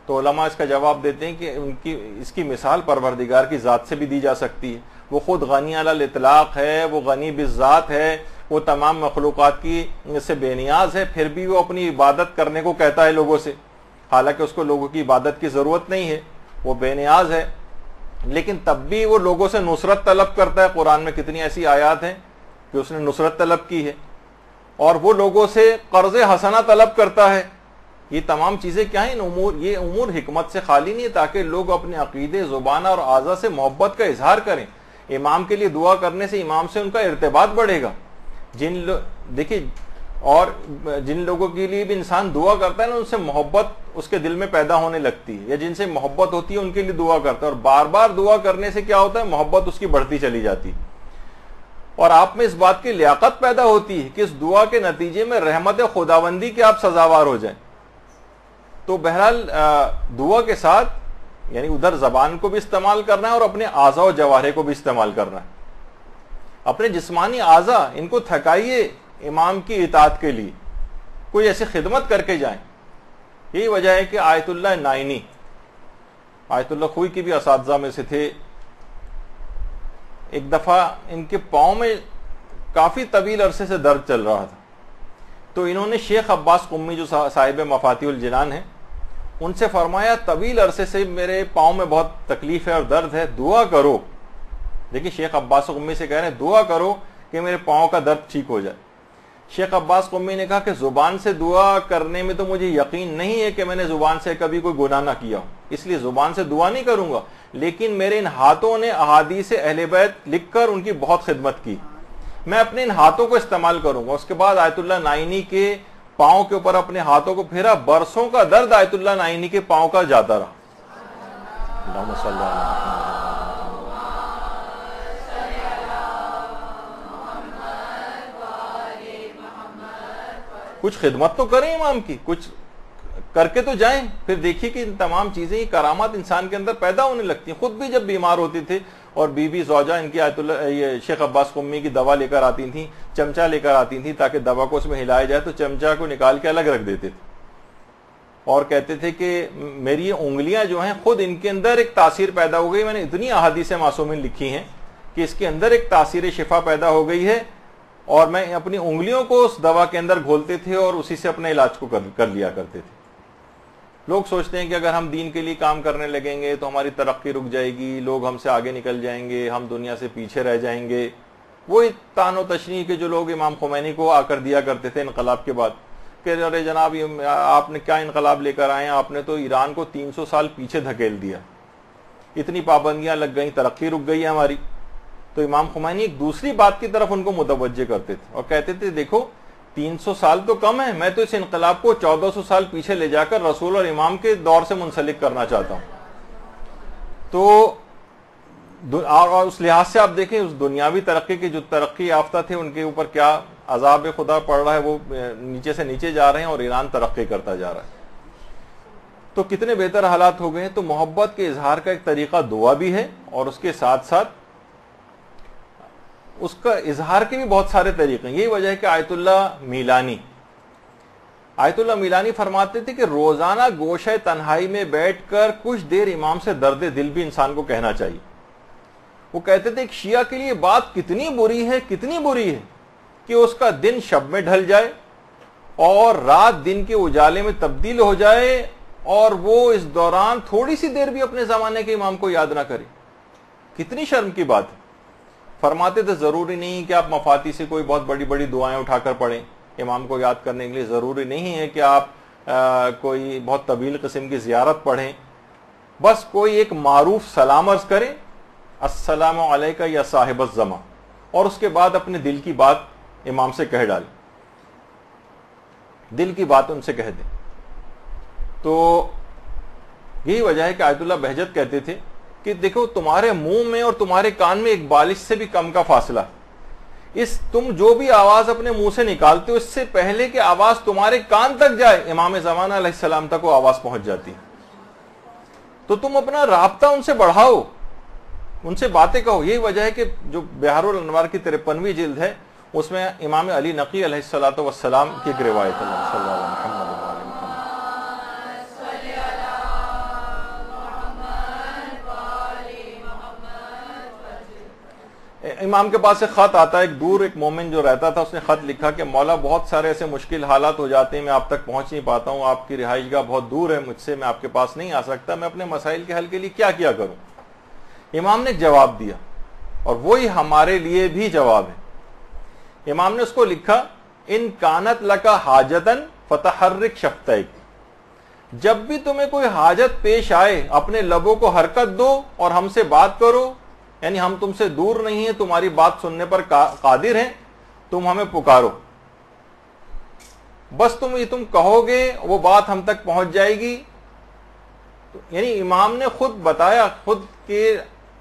تو علماء اس کا جواب دیتے ہیں کہ اس کی مثال پروردگار کی ذات سے بھی دی جا سکتی ہے۔ وہ خود غنی علی الاطلاق ہے، وہ غنی بالذات ہے، وہ تمام مخلوقات کی سے بے نیاز ہے، پھر بھی وہ اپنی عبادت کرنے کو کہتا ہے لوگوں سے، حالانکہ اس کو لوگوں کی عبادت کی ضرورت نہیں ہے، وہ بے نیاز ہے، لیکن تب بھی وہ لوگوں سے نصرت طلب کرتا ہے۔ قرآن میں کتنی ایسی آیات ہیں کہ اس نے نصرت طلب کی ہے، اور وہ لوگوں سے قرض حسنہ طلب کرتا ہے۔ یہ تمام چیزیں کیا ہیں؟ یہ امور حکمت سے خالی نہیں ہے، تاکہ لوگ اپنے عقیدے، زبان اور اعضاء سے محبت کا اظہار کریں۔ امام کے لیے دعا کرنے سے امام سے ان کا ارتباط بڑھے گا۔ دیکھیے، اور جن لوگوں کے لیے بھی انسان دعا کرتا ہے نا، ان سے محبت اس کے دل میں پیدا ہونے لگتی ہے، یا جن سے محبت ہوتی ہے ان کے لیے دعا کرتا ہے، اور بار بار دعا کرنے سے کیا ہوتا ہے؟ محبت اس کی بڑھتی چلی جاتی ہے، اور آپ میں اس بات کی لیاقت پیدا ہوتی ہے کہ اس دعا کے نتیجے میں رحمت خداوندی کے آپ سزاوار ہو جائیں۔ تو بہرحال دعا کے ساتھ یعنی ادھر زبان کو بھی استعمال کرنا ہے، اور اپنے اعضاء و جوارح کو بھی استعمال کرنا ہے۔ اپنے جسمانی اعضاء ان کو تھکائیے، امام کی اطاعت کے لیے کوئی ایسی خدمت کر کے جائیں. یہی وجہ ہے کہ آیت اللہ نائنی، آیت اللہ خوئی کی بھی اساتذہ میں سے تھے. ایک دفعہ ان کے پاؤں میں کافی طویل عرصے سے درد چل رہا تھا، تو انہوں نے شیخ عباس قمی جو صاحب مفاتیح الجنان ہیں ان سے فرمایا طویل عرصے سے میرے پاؤں میں بہت تکلیف ہے اور درد ہے، دعا کرو. دیکھیں شیخ عباس قمی سے کہہ رہے ہیں دعا کرو کہ میرے پاؤں کا درد ٹھیک ہو جائے. شیخ عباس قمی نے کہا کہ زبان سے دعا کرنے میں تو مجھے یقین نہیں ہے کہ میں نے زبان سے کبھی کوئی گناہ نہ کیا ہوں، اس لیے زبان سے دعا نہیں کروں گا، لیکن میرے ان ہاتھوں نے احادیث اہل بیت لکھ کر ان کی بہت خدمت کی، میں اپنے ان ہاتھوں کو استعمال کروں گا. اس کے بعد آیت اللہ نائنی کے پاؤں کے اوپر اپنے ہاتھوں کو پھیرا، برسوں کا درد آیت اللہ نائنی کے پاؤں کا جاتا رہا. اللہم صلی اللہ علیہ وسلم. کچھ خدمت تو کریں امام کی، کچھ کر کے تو جائیں. پھر دیکھیے کہ ان تمام چیزیں یہ کرامات انسان کے اندر پیدا ہونے لگتی ہیں. خود بھی جب بیمار ہوتے تھے اور بی بی زوجہ ان کی آیت اللہ یہ شیخ عباس قمی کی دوا لے کر آتی تھیں، چمچہ لے کر آتی تھیں تاکہ دوا کو اس میں ہلایا جائے، تو چمچہ کو نکال کے الگ رکھ دیتے تھے اور کہتے تھے کہ میری یہ انگلیاں جو ہیں خود ان کے اندر ایک تاثیر پیدا ہو گئی، میں نے اتنی احادیث معصومین لکھی ہیں کہ اس کے اندر ایک تاثیر شفا پیدا ہو گئی ہے، اور میں اپنی انگلیوں کو اس دوا کے اندر گھولتے تھے اور اسی سے اپنے علاج کو کر لیا کرتے تھے. لوگ سوچتے ہیں کہ اگر ہم دین کے لیے کام کرنے لگیں گے تو ہماری ترقی رک جائے گی، لوگ ہم سے آگے نکل جائیں گے، ہم دنیا سے پیچھے رہ جائیں گے. وہی تان و تشنیع کے جو لوگ امام خمینی کو آ کر دیا کرتے تھے انقلاب کے بعد کہ ارے جناب آپ نے کیا انقلاب لے کر آئے ہیں، آپ نے تو ایران کو 300 سال پیچھے دھکیل دیا، اتنی پابندیاں لگ گئیں، ترقی رک گئی ہے ہماری. تو امام خمینی ایک دوسری بات کی طرف ان کو متوجہ کرتے تھے اور کہتے تھے دیکھو 300 سال تو کم ہے، میں تو اس انقلاب کو 1400 سال پیچھے لے جا کر رسول اور امام کے دور سے منسلک کرنا چاہتا ہوں. تو اور اس لحاظ سے آپ دیکھیں اس دنیاوی ترقی کے جو ترقی یافتہ تھے ان کے اوپر کیا عذاب خدا پڑ رہا ہے، وہ نیچے سے نیچے جا رہے ہیں اور ایران ترقی کرتا جا رہا ہے. تو کتنے بہتر حالات ہو گئے ہیں. تو محبت کے اظہار کا ایک طریقہ دعا بھی ہے اور اس کے ساتھ ساتھ اس کا اظہار کے بھی بہت سارے طریقے ہیں. یہی وجہ ہے کہ آیت اللہ میلانی فرماتے تھے کہ روزانہ گوشہ تنہائی میں بیٹھ کر کچھ دیر امام سے درد دل بھی انسان کو کہنا چاہیے. وہ کہتے تھے ایک شیعہ کے لیے بات کتنی بری ہے کہ اس کا دن شب میں ڈھل جائے اور رات دن کے اجالے میں تبدیل ہو جائے اور وہ اس دوران تھوڑی سی دیر بھی اپنے زمانے کے امام کو یاد نہ کرے. کتنی شرم کی بات ہے. فرماتے تھے ضروری نہیں کہ آپ مفاتی سے کوئی بہت بڑی بڑی دعائیں اٹھا کر پڑھیں امام کو یاد کرنے کے لیے، ضروری نہیں ہے کہ آپ کوئی بہت طویل قسم کی زیارت پڑھیں، بس کوئی ایک معروف سلام عرض کریں السلام علیکہ یا صاحب الزمان، اور اس کے بعد اپنے دل کی بات امام سے کہہ ڈالیں، دل کی بات ان سے کہہ دیں. تو یہی وجہ ہے کہ آیت اللہ بہجت کہتے تھے کہ دیکھو تمہارے منہ میں اور تمہارے کان میں ایک بالش سے بھی کم کا فاصلہ، تم جو بھی آواز اپنے منہ سے نکالتے ہو اس سے پہلے کہ آواز تمہارے کان تک جائے امام زمانہ علیہ السلام تک وہ آواز پہنچ جاتی. تو تم اپنا رابطہ ان سے بڑھاؤ، ان سے باتیں کہو. یہی وجہ ہے کہ جو بہار الانوار کی 53ویں جلد ہے اس میں امام علی نقی علیہ الصلوۃ والسلام کی ایک روایت ہے صلی اللہ علیہ وسلم. امام کے پاس سے خط آتا ہے، ایک مومن جو رہتا تھا اس نے خط لکھا کہ مولا بہت سارے ایسے مشکل حالات ہو جاتے ہیں، میں آپ تک پہنچ نہیں پاتا ہوں، آپ کی رہائش گاہ بہت دور ہے مجھ سے، میں آپ کے پاس نہیں آ سکتا، میں اپنے مسائل کے حل کے لیے کیا کروں. امام نے جواب دیا اور وہی ہمارے لیے بھی جواب ہے. امام نے اس کو لکھا ان کانت لکا حاجتن فتحرک شفتیک، جب بھی تمہیں کوئی حاجت پیش آئے اپنے لبوں کو حرکت دو اور ہم سے بات کرو، یعنی ہم تم سے دور نہیں ہیں، تمہاری بات سننے پر قادر ہیں، تم ہمیں پکارو، بس تم کہو گے وہ بات ہم تک پہنچ جائے گی. یعنی امام نے خود بتایا خود کہ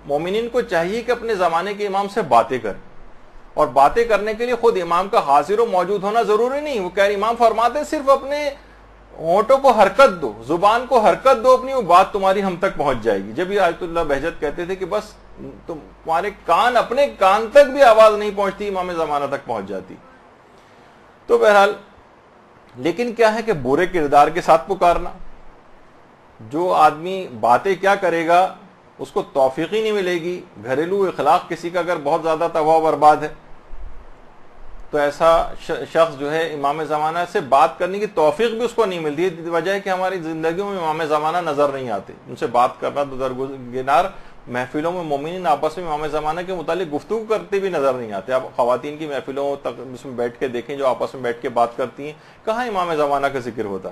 مومنین کو چاہیے کہ اپنے زمانے کے امام سے باتیں کریں، اور باتیں کرنے کے لیے خود امام کا حاضر و موجود ہونا ضروری نہیں. وہ کہہ رہے امام فرماتے صرف اپنے ہونٹوں کو حرکت دو، زبان کو حرکت دو اپنی، وہ بات تمہاری ہم تک پہنچ جائے گی. جب یہ آیت اللہ بہجت کہتے تھے کہ بس تمہارے کان اپنے کان تک بھی آواز نہیں پہنچتی، امام زمانہ تک پہنچ جاتی. تو بہرحال لیکن کیا ہے کہ برے کردار کے ساتھ پکارنا، جو آدمی باتیں کیا کرے گا اس کو توفیق ہی نہیں ملے گی. گھریلو اخلاق کسی کا اگر بہت زیادہ تباہ برباد ہے تو ایسا شخص جو ہے امام زمانہ سے بات کرنے کی توفیق بھی اس کو نہیں ملتی ہے. وجہ ہے کہ ہماری زندگیوں میں امام زمانہ نظر نہیں آتے، ان سے بات کرنا تو درگنار، محفلوں میں مومنین آپس میں امام زمانہ کے متعلق گفتگو کرتے بھی نظر نہیں آتے. آپ خواتین کی محفلوں تک اس میں بیٹھ کے دیکھیں جو آپس میں بیٹھ کے بات کرتی ہیں، کہاں امام زمانہ کا ذکر ہوتا.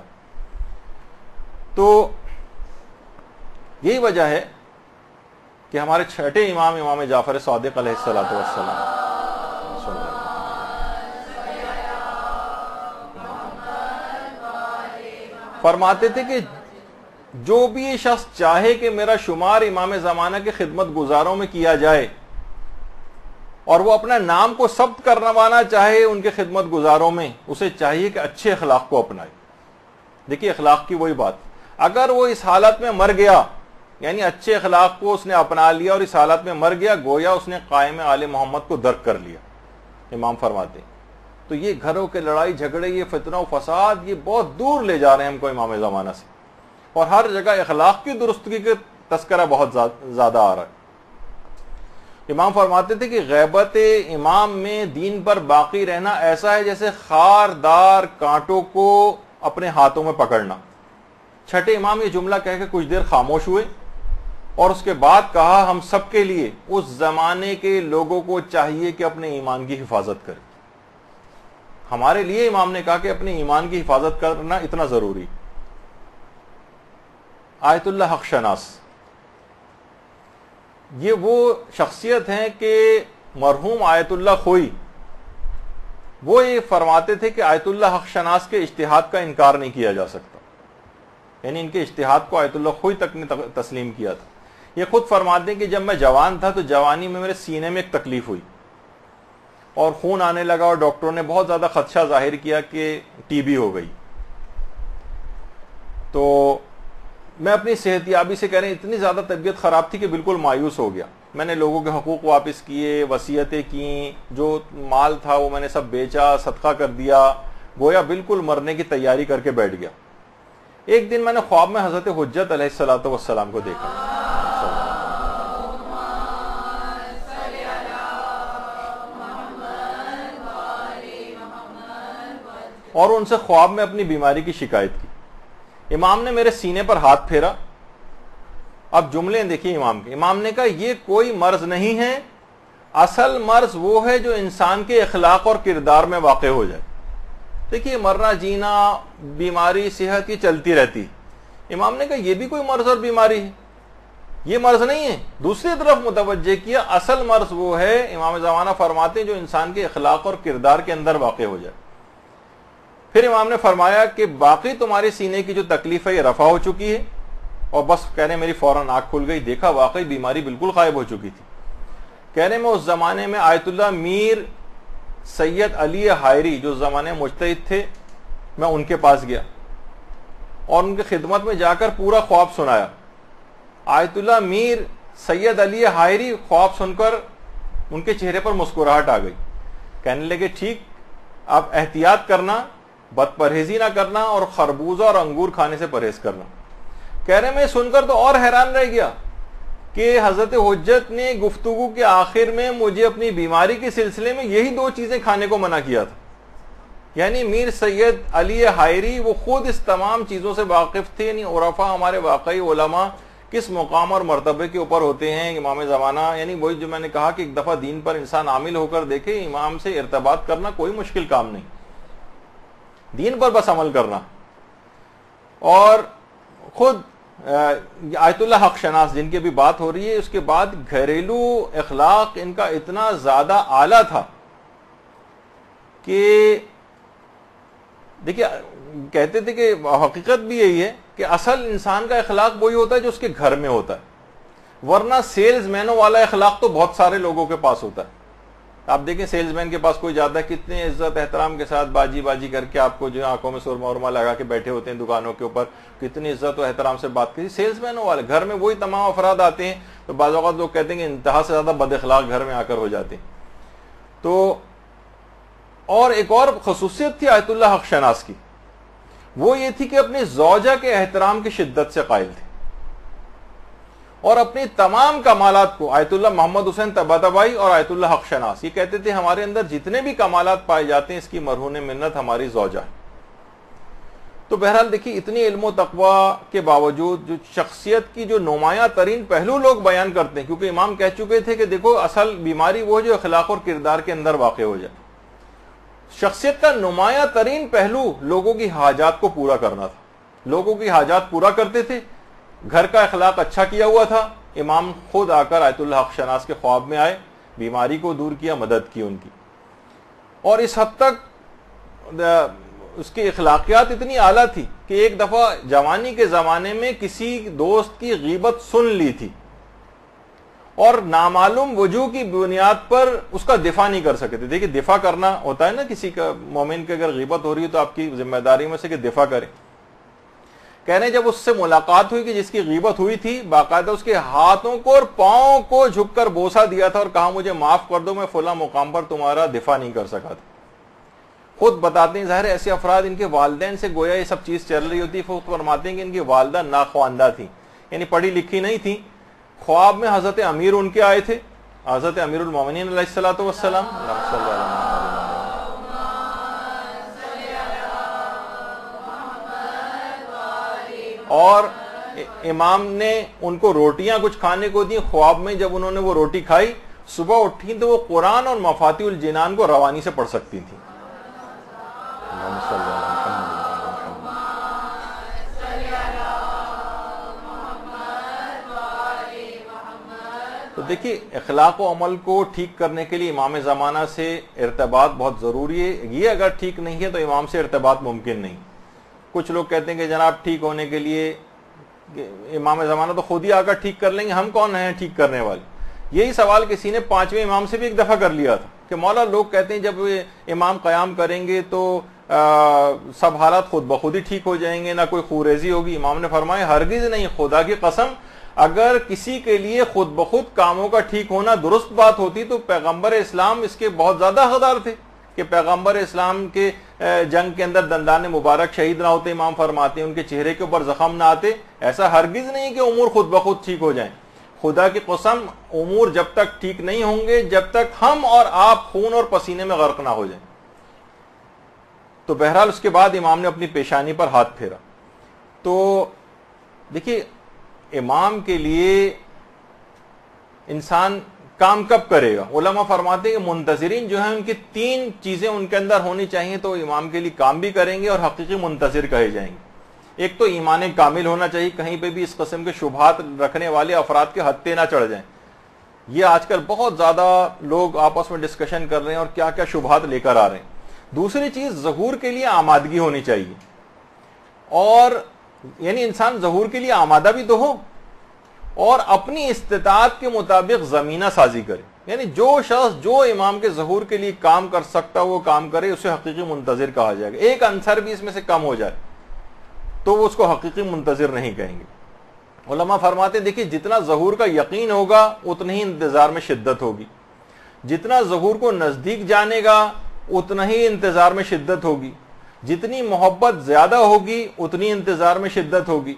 تو یہی وجہ ہے کہ ہمارے چھٹے امام جعفر صادق علیہ الصلوۃ والسلام فرماتے تھے کہ جو بھی یہ شخص چاہے کہ میرا شمار امام زمانہ کے خدمت گزاروں میں کیا جائے اور وہ اپنا نام کو ثبت کروانا چاہے ان کے خدمت گزاروں میں، اسے چاہیے کہ اچھے اخلاق کو اپنائے. دیکھیے اخلاق کی وہی بات، اگر وہ اس حالت میں مر گیا، یعنی اچھے اخلاق کو اس نے اپنا لیا اور اس حالت میں مر گیا، گویا اس نے قائم آل محمد کو درک کر لیا. امام فرماتے ہیں تو یہ گھروں کے لڑائی جھگڑے، یہ فتنہ و فساد، یہ بہت دور لے جا رہے ہیں ہم کو امام زمانہ سے، اور ہر جگہ اخلاق کی درستگی کا تذکرہ بہت زیادہ آ رہا ہے. امام فرماتے تھے کہ غیبت امام میں دین پر باقی رہنا ایسا ہے جیسے خاردار کانٹوں کو اپنے ہاتھوں میں پکڑنا. چھٹے امام یہ جملہ کہہ کے کچھ دیر خاموش ہوئے اور اس کے بعد کہا ہم سب کے لیے اس زمانے کے لوگوں کو چاہیے کہ اپنے ایمان کی حفاظت کریں. ہمارے لیے امام نے کہا کہ اپنے ایمان کی حفاظت کرنا اتنا ضروری. آیت اللہ حق شناس یہ وہ شخصیت ہیں کہ مرحوم آیت اللہ خوئی وہ یہ فرماتے تھے کہ آیت اللہ حق شناس کے اجتہاد کا انکار نہیں کیا جا سکتا، یعنی ان کے اجتہاد کو آیت اللہ خوئی تک نے تسلیم کیا تھا. یہ خود فرماتے ہیں کہ جب میں جوان تھا تو جوانی میں میرے سینے میں ایک تکلیف ہوئی اور خون آنے لگا اور ڈاکٹروں نے بہت زیادہ خدشہ ظاہر کیا کہ ٹی بی ہو گئی. تو میں اپنی صحت یابی سے کہہ رہے ہیں اتنی زیادہ طبیعت خراب تھی کہ بالکل مایوس ہو گیا. میں نے لوگوں کے حقوق واپس کیے، وصیتیں کیں، جو مال تھا وہ میں نے سب بیچا، صدقہ کر دیا، گویا بالکل مرنے کی تیاری کر کے بیٹھ گیا. ایک دن میں نے خواب میں حضرت حجت علیہ الصلوۃ والسلام کو دیکھا اور ان سے خواب میں اپنی بیماری کی شکایت کی. امام نے میرے سینے پر ہاتھ پھیرا. اب جملے دیکھیے امام کے. امام نے کہا یہ کوئی مرض نہیں ہے، اصل مرض وہ ہے جو انسان کے اخلاق اور کردار میں واقع ہو جائے. دیکھیے مرنا جینا، بیماری صحت کی چلتی رہتی. امام نے کہا یہ بھی کوئی مرض اور بیماری ہے، یہ مرض نہیں ہے. دوسری طرف متوجہ کیا اصل مرض وہ ہے، امام زمانہ فرماتے ہیں جو انسان کے اخلاق اور کردار کے اندر واقع ہو جائے. پھر امام نے فرمایا کہ باقی تمہارے سینے کی جو تکلیف ہے یہ رفع ہو چکی ہے. اور بس کہنے میری فوراً آنکھ کھل گئی، دیکھا واقعی بیماری بالکل غائب ہو چکی تھی. کہنے میں اس زمانے میں آیت اللہ میر سید علی حائری جو زمانے مجتہد تھے، میں ان کے پاس گیا اور ان کی خدمت میں جا کر پورا خواب سنایا. آیت اللہ میر سید علی حائری خواب سن کر ان کے چہرے پر مسکراہٹ آ گئی. کہنے لگے ٹھیک، اب احتیاط کرنا، بد پرہیزی نہ کرنا اور خربوزہ اور انگور کھانے سے پرہیز کرنا. کہہ رہے میں سن کر تو اور حیران رہ گیا کہ حضرت حجت نے گفتگو کے آخر میں مجھے اپنی بیماری کے سلسلے میں یہی دو چیزیں کھانے کو منع کیا تھا. یعنی میر سید علی حائری وہ خود اس تمام چیزوں سے واقف تھے. یعنی عرفا ہمارے واقعی علماء کس مقام اور مرتبے کے اوپر ہوتے ہیں امام زمانہ. یعنی وہی جو میں نے کہا کہ ایک دفعہ دین پر انسان عامل ہو کر دیکھے، امام سے ارتباط کرنا کوئی مشکل کام نہیں، دین پر بس عمل کرنا. اور خود آیت اللہ حق شناس جن کی بھی بات ہو رہی ہے، اس کے بعد گھریلو اخلاق ان کا اتنا زیادہ اعلیٰ تھا کہ دیکھیے کہتے تھے کہ حقیقت بھی یہی ہے کہ اصل انسان کا اخلاق وہی ہوتا ہے جو اس کے گھر میں ہوتا ہے، ورنہ سیلز مینوں والا اخلاق تو بہت سارے لوگوں کے پاس ہوتا ہے. آپ دیکھیں سیلز مین کے پاس کوئی جاتا ہے کتنے عزت احترام کے ساتھ باجی باجی کر کے آپ کو جو آنکھوں میں سرما ورما لگا کے بیٹھے ہوتے ہیں دکانوں کے اوپر، کتنی عزت و احترام سے بات کی. سیلز مینوں والے گھر میں وہی تمام افراد آتے ہیں تو بعض اوقات لوگ کہتے ہیں کہ انتہا سے زیادہ بد اخلاق گھر میں آ کر ہو جاتے ہیں. تو اور ایک اور خصوصیت تھی آیت اللہ حق شناس کی، وہ یہ تھی کہ اپنی زوجہ کے احترام کی شدت سے قائل تھے، اور اپنی تمام کمالات کو آیت اللہ محمد حسین طباطبائی اور آیت اللہ حق شناس یہ کہتے تھے ہمارے اندر جتنے بھی کمالات پائے جاتے ہیں اس کی مرہون منت ہماری زوجہ ہے۔ تو بہرحال دیکھیے اتنی علم و تقوی کے باوجود جو شخصیت کی جو نمایاں ترین پہلو لوگ بیان کرتے ہیں، کیونکہ امام کہہ چکے تھے کہ دیکھو اصل بیماری وہ جو اخلاق اور کردار کے اندر واقع ہو جائے، شخصیت کا نمایاں ترین پہلو لوگوں کی حاجات کو پورا کرنا تھا، لوگوں کی حاجات پورا کرتے تھے، گھر کا اخلاق اچھا کیا ہوا تھا۔ امام خود آ کر آیت اللہ حق شناس کے خواب میں آئے، بیماری کو دور کیا، مدد کی ان کی، اور اس حد تک اس کی اخلاقیات اتنی اعلیٰ تھی کہ ایک دفعہ جوانی کے زمانے میں کسی دوست کی غیبت سن لی تھی اور نامعلوم وجوہ کی بنیاد پر اس کا دفاع نہیں کر سکے تھے۔ دیکھیے دفاع کرنا ہوتا ہے نا، کسی کا مومن کی اگر غیبت ہو رہی ہے تو آپ کی ذمہ داری میں سے کہ دفاع کرے۔ کہہ رہے ہیں جب اس سے ملاقات ہوئی کہ جس کی غیبت ہوئی تھی، باقاعدہ اس کے ہاتھوں کو اور پاؤں کو جھک کر بوسہ دیا تھا اور کہا مجھے معاف کر دو، میں فلاں مقام پر تمہارا دفاع نہیں کر سکا تھا۔ خود بتاتے ہیں ظاہر ایسے افراد ان کے والدین سے گویا یہ سب چیز چل رہی ہوتی، خود فرماتے ہیں کہ ان کی والدہ ناخواندہ تھیں، یعنی پڑھی لکھی نہیں تھیں۔ خواب میں حضرت امیر ان کے آئے تھے، حضرت امیر المومنین علیہ الصلوۃ والسلام، اور امام نے ان کو روٹیاں کچھ کھانے کو دی۔ خواب میں جب انہوں نے وہ روٹی کھائی، صبح اٹھی تو وہ قرآن اور مفاتیح الجنان کو روانی سے پڑھ سکتی تھیں۔ تو دیکھیے اخلاق و عمل کو ٹھیک کرنے کے لیے امام زمانہ سے ارتباط بہت ضروری ہے، یہ اگر ٹھیک نہیں ہے تو امام سے ارتباط ممکن نہیں۔ کچھ لوگ کہتے ہیں کہ جناب ٹھیک ہونے کے لیے امام زمانہ تو خود ہی آ کر ٹھیک کر لیں گے، ہم کون ہیں ٹھیک کرنے والے؟ یہی سوال کسی نے 5ویں امام سے بھی ایک دفعہ کر لیا تھا کہ مولا لوگ کہتے ہیں جب امام قیام کریں گے تو سب حالات خود بخود ہی ٹھیک ہو جائیں گے، نہ کوئی خوریزی ہوگی۔ امام نے فرمایا ہرگز نہیں، خدا کی قسم اگر کسی کے لیے خود بخود کاموں کا ٹھیک ہونا درست بات ہوتی تو پیغمبر اسلام اس کے بہت زیادہ حقدار تھے کہ پیغمبر اسلام کے جنگ کے اندر دندان مبارک شہید نہ ہوتے، امام فرماتے ہیں ان کے چہرے کے اوپر زخم نہ آتے۔ ایسا ہرگز نہیں کہ امور خود بخود ٹھیک ہو جائیں، خدا کی قسم امور جب تک ٹھیک نہیں ہوں گے جب تک ہم اور آپ خون اور پسینے میں غرق نہ ہو جائیں۔ تو بہرحال اس کے بعد امام نے اپنی پیشانی پر ہاتھ پھیرا۔ تو دیکھیے امام کے لیے انسان کام کب کرے گا؟ علماء فرماتے ہیں کہ منتظرین جو ہیں ان کی 3 چیزیں ان کے اندر ہونی چاہیے تو امام کے لیے کام بھی کریں گے اور حقیقی منتظر کہے جائیں گے۔ ایک تو ایمان کامل ہونا چاہیے، کہیں پہ بھی اس قسم کے شبہات رکھنے والے افراد کے ہتھے نہ چڑھ جائیں۔ یہ آج کل بہت زیادہ لوگ آپس میں ڈسکشن کر رہے ہیں اور کیا کیا شبہات لے کر آ رہے ہیں۔ دوسری چیز ظہور کے لیے آمادگی ہونی چاہیے، اور یعنی انسان ظہور کے لیے آمادہ بھی تو ہو اور اپنی استطاعت کے مطابق زمینہ سازی کرے، یعنی جو شخص جو امام کے ظہور کے لیے کام کر سکتا وہ کام کرے، اسے حقیقی منتظر کہا جائے گا۔ ایک عنصر بھی اس میں سے کم ہو جائے تو وہ اس کو حقیقی منتظر نہیں کہیں گے۔ علماء فرماتے ہیں دیکھیے جتنا ظہور کا یقین ہوگا اتنا ہی انتظار میں شدت ہوگی، جتنا ظہور کو نزدیک جانے گا اتنا ہی انتظار میں شدت ہوگی، جتنی محبت زیادہ ہوگی اتنی انتظار میں شدت ہوگی۔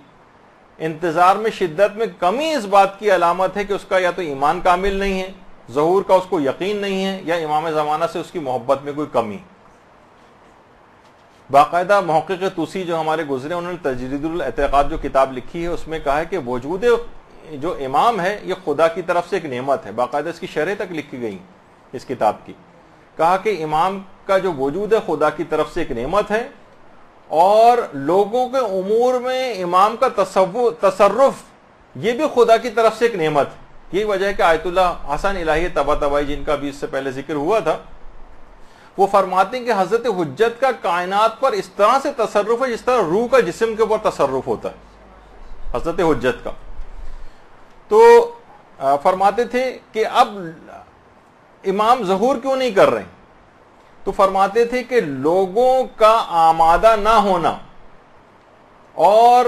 انتظار میں شدت میں کمی اس بات کی علامت ہے کہ اس کا یا تو ایمان کامل نہیں ہے، ظہور کا اس کو یقین نہیں ہے، یا امام زمانہ سے اس کی محبت میں کوئی کمی۔ باقاعدہ محقق طوسی جو ہمارے گزرے انہوں نے تجرید الاعتقاد جو کتاب لکھی ہے اس میں کہا ہے کہ وجود جو امام ہے یہ خدا کی طرف سے ایک نعمت ہے، باقاعدہ اس کی شرح تک لکھی گئی اس کتاب کی۔ کہا کہ امام کا جو وجود ہے خدا کی طرف سے ایک نعمت ہے، اور لوگوں کے امور میں امام کا تصرف یہ بھی خدا کی طرف سے ایک نعمت ہے۔ یہی وجہ ہے کہ آیت اللہ حسن الہی طباطبائی جن کا بھی اس سے پہلے ذکر ہوا تھا، وہ فرماتے ہیں کہ حضرت حجت کا کائنات پر اس طرح سے تصرف ہے جس طرح روح کا جسم کے اوپر تصرف ہوتا ہے حضرت حجت کا۔ تو فرماتے تھے کہ اب امام ظہور کیوں نہیں کر رہے؟ تو فرماتے تھے کہ لوگوں کا آمادہ نہ ہونا اور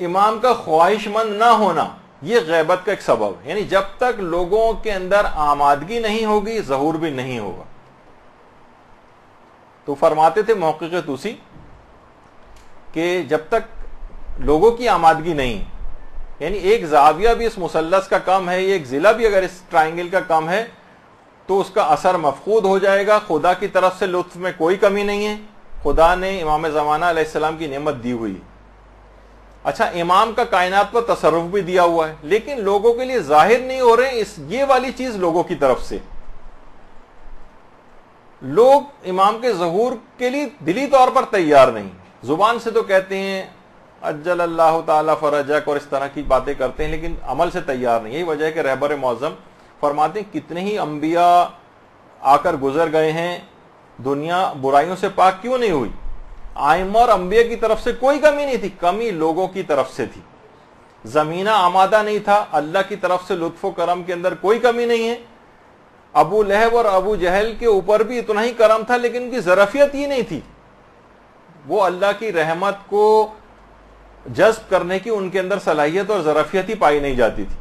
امام کا خواہش مند نہ ہونا یہ غیبت کا ایک سبب ہے، یعنی جب تک لوگوں کے اندر آمادگی نہیں ہوگی ظہور بھی نہیں ہوگا۔ تو فرماتے تھے محقق طوسی کہ جب تک لوگوں کی آمادگی نہیں، یعنی ایک زاویہ بھی اس مثلث کا کم ہے، ایک ضلع بھی اگر اس ٹرائنگل کا کم ہے تو اس کا اثر مفقود ہو جائے گا. خدا کی طرف سے لطف میں کوئی کمی نہیں ہے. خدا نے امام زمانہ علیہ السلام کی نعمت دی ہوئی. اچھا، امام کا کائنات پر تصرف بھی دیا ہوا ہے، لیکن لوگوں کے لیے ظاہر نہیں ہو رہے یہ والی چیز لوگوں کی طرف سے. لوگ امام کے ظہور کے لیے دلی طور پر تیار نہیں. زبان سے تو کہتے ہیں اجل اللہ تعالی فرجک اور اس طرح کی باتیں کرتے ہیں، لیکن عمل سے تیار نہیں. یہی وجہ ہے کہ رہبر معظم فرماتے ہیں کتنے ہی انبیاء آ کر گزر گئے ہیں، دنیا برائیوں سے پاک کیوں نہیں ہوئی؟ ائمہ اور انبیاء کی طرف سے کوئی کمی نہیں تھی، کمی لوگوں کی طرف سے تھی. زمینہ آمادہ نہیں تھا، اللہ کی طرف سے لطف و کرم کے اندر کوئی کمی نہیں ہے. ابو لہب اور ابو جہل کے اوپر بھی اتنا ہی کرم تھا، لیکن ان کی ظرفیت ہی نہیں تھی. وہ اللہ کی رحمت کو جذب کرنے کی ان کے اندر صلاحیت اور ظرفیت ہی پائی نہیں جاتی تھی.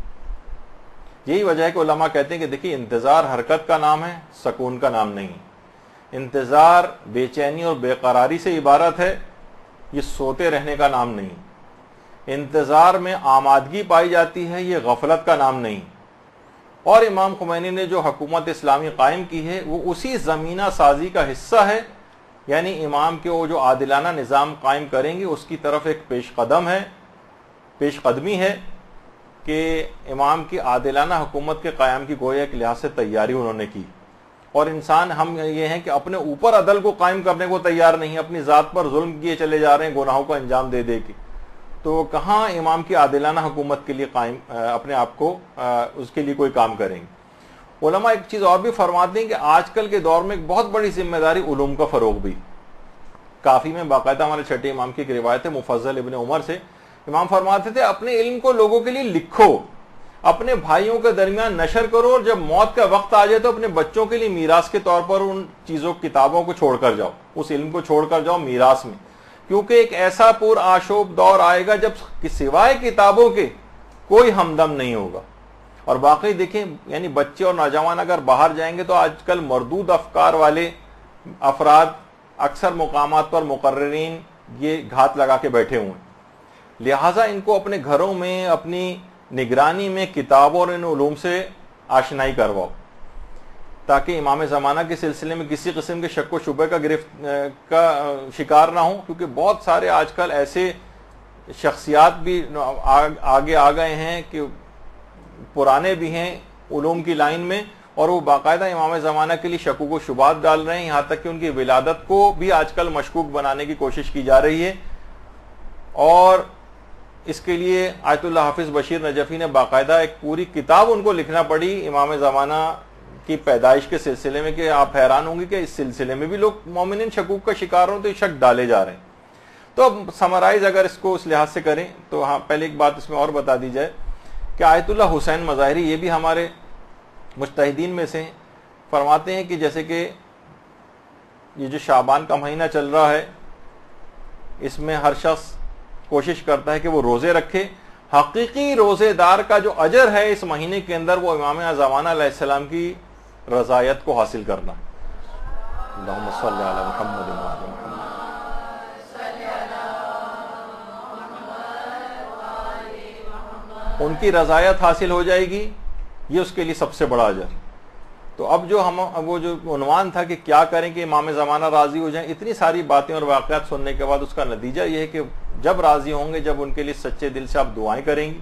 یہی وجہ ہے کہ علماء کہتے ہیں کہ دیکھیے، انتظار حرکت کا نام ہے، سکون کا نام نہیں. انتظار بے چینی اور بے قراری سے عبارت ہے، یہ سوتے رہنے کا نام نہیں. انتظار میں آمادگی پائی جاتی ہے، یہ غفلت کا نام نہیں. اور امام خمینی نے جو حکومت اسلامی قائم کی ہے وہ اسی زمینہ سازی کا حصہ ہے. یعنی امام کے وہ جو عادلانہ نظام قائم کریں گے اس کی طرف ایک پیش قدمی ہے کہ امام کی عادلانہ حکومت کے قیام کی گویا ایک لحاظ سے تیاری انہوں نے کی. اور انسان ہم یہ ہیں کہ اپنے اوپر عدل کو قائم کرنے کو تیار نہیں، اپنی ذات پر ظلم کیے چلے جا رہے ہیں گناہوں کا انجام دے دے کے. تو کہاں امام کی عادلانہ حکومت کے لیے قائم اپنے آپ کو اس کے لیے کوئی کام کریں گے. علماء ایک چیز اور بھی فرماتے ہیں کہ آج کل کے دور میں ایک بہت بڑی ذمہ داری علوم کا فروغ بھی. کافی میں باقاعدہ ہمارے چھٹے امام کی ایک روایت ہے مفضل ابن عمر سے. امام فرماتے تھے اپنے علم کو لوگوں کے لیے لکھو، اپنے بھائیوں کے درمیان نشر کرو، اور جب موت کا وقت آ جائے تو اپنے بچوں کے لیے میراث کے طور پر ان چیزوں کتابوں کو چھوڑ کر جاؤ، اس علم کو چھوڑ کر جاؤ میراث میں. کیونکہ ایک ایسا پر آشوب دور آئے گا جب سوائے کتابوں کے کوئی ہمدم نہیں ہوگا. اور باقی دیکھیں، یعنی بچے اور نوجوان اگر باہر جائیں گے تو آج کل مردود افکار والے افراد اکثر مقامات پر مقررین یہ گھات لگا کے بیٹھے ہوئے ہیں. لہٰذا ان کو اپنے گھروں میں اپنی نگرانی میں کتابوں اور ان علوم سے آشنائی کرواؤ، تاکہ امام زمانہ کے سلسلے میں کسی قسم کے شک و شبہ کا شکار نہ ہوں. کیونکہ بہت سارے آج کل ایسے شخصیات بھی آگے آ گئے ہیں کہ پرانے بھی ہیں علوم کی لائن میں، اور وہ باقاعدہ امام زمانہ کے لیے شکوک و شبہات ڈال رہے ہیں، یہاں تک کہ ان کی ولادت کو بھی آج کل مشکوک بنانے کی کوشش کی جا رہی ہے. اور اس کے لیے آیت اللہ حافظ بشیر نجفی نے باقاعدہ ایک پوری کتاب ان کو لکھنا پڑی امام زمانہ کی پیدائش کے سلسلے میں، کہ آپ حیران ہوں گے کہ اس سلسلے میں بھی لوگ مومنین شکوک کا شکار ہوں تو یہ شک ڈالے جا رہے ہیں. تو اب سمرائز اگر اس کو اس لحاظ سے کریں تو ہاں، پہلے ایک بات اس میں اور بتا دی جائے کہ آیت اللہ حسین مظاہری یہ بھی ہمارے مجتہدین میں سے فرماتے ہیں کہ جیسے کہ یہ جو شعبان کا مہینہ چل رہا ہے اس میں ہر شخص کوشش کرتا ہے کہ وہ روزے رکھے. حقیقی روزے دار کا جو اجر ہے اس مہینے کے اندر وہ امام زمانہ علیہ السلام کی رضایت کو حاصل کرنا. اللہم صلی علی محمد وعلی محمد. ان کی رضایت حاصل ہو جائے گی، یہ اس کے لیے سب سے بڑا اجر. تو اب جو وہ جو عنوان تھا کہ کیا کریں کہ امام زمانہ راضی ہو جائیں، اتنی ساری باتیں اور واقعات سننے کے بعد اس کا نتیجہ یہ ہے کہ جب راضی ہوں گے، جب ان کے لیے سچے دل سے آپ دعائیں کریں گی.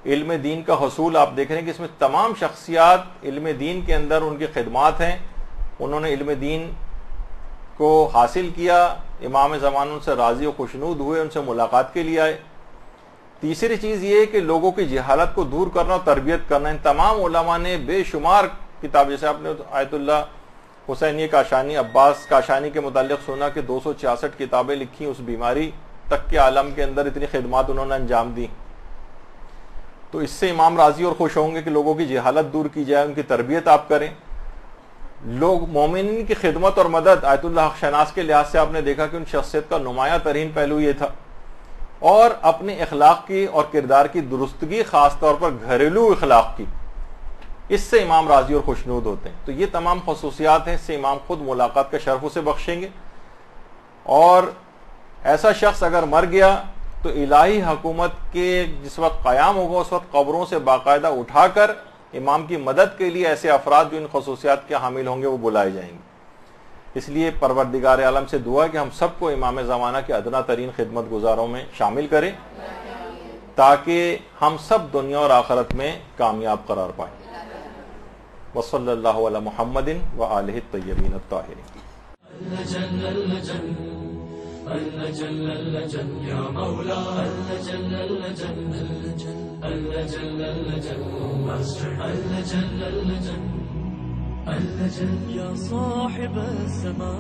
علم دین کا حصول آپ دیکھ رہے ہیں کہ اس میں تمام شخصیات علم دین کے اندر ان کی خدمات ہیں، انہوں نے علم دین کو حاصل کیا، امام زمانہ ان سے راضی و خوشنود ہوئے، ان سے ملاقات کے لیے آئے. تیسری چیز یہ ہے کہ لوگوں کی جہالت کو دور کرنا اور تربیت کرنا. ان تمام علماء نے بے شمار کتاب، جیسے آپ نے آیت اللہ حسینی کاشانی عباس کاشانی کے متعلق سنا کہ 266 کتابیں لکھی، اس بیماری تک کے عالم کے اندر اتنی خدمات انہوں نے انجام دی. تو اس سے امام راضی اور خوش ہوں گے کہ لوگوں کی جہالت دور کی جائے، ان کی تربیت آپ کریں. لوگ مومنین کی خدمت اور مدد، آیت اللہ حق شناس کے لحاظ سے آپ نے دیکھا کہ ان شخصیت کا نمایاں ترین پہلو یہ تھا. اور اپنے اخلاق کی اور کردار کی درستگی، خاص طور پر گھریلو اخلاق کی، اس سے امام راضی اور خوشنود ہوتے ہیں. تو یہ تمام خصوصیات ہیں، اس سے امام خود ملاقات کا شرف اسے بخشیں گے. اور ایسا شخص اگر مر گیا تو الہی حکومت کے جس وقت قیام ہوگا اس وقت قبروں سے باقاعدہ اٹھا کر امام کی مدد کے لیے ایسے افراد جو ان خصوصیات کے حامل ہوں گے وہ بلائے جائیں گے. اس لیے پروردگار عالم سے دعا کہ ہم سب کو امام زمانہ کے ادنا ترین خدمت گزاروں میں شامل کریں تاکہ ہم سب دنیا اور آخرت میں کامیاب قرار پائیں. وصلی اللہ علی محمد وآلہ الطیبین الطاہرین. يا صاحب السماء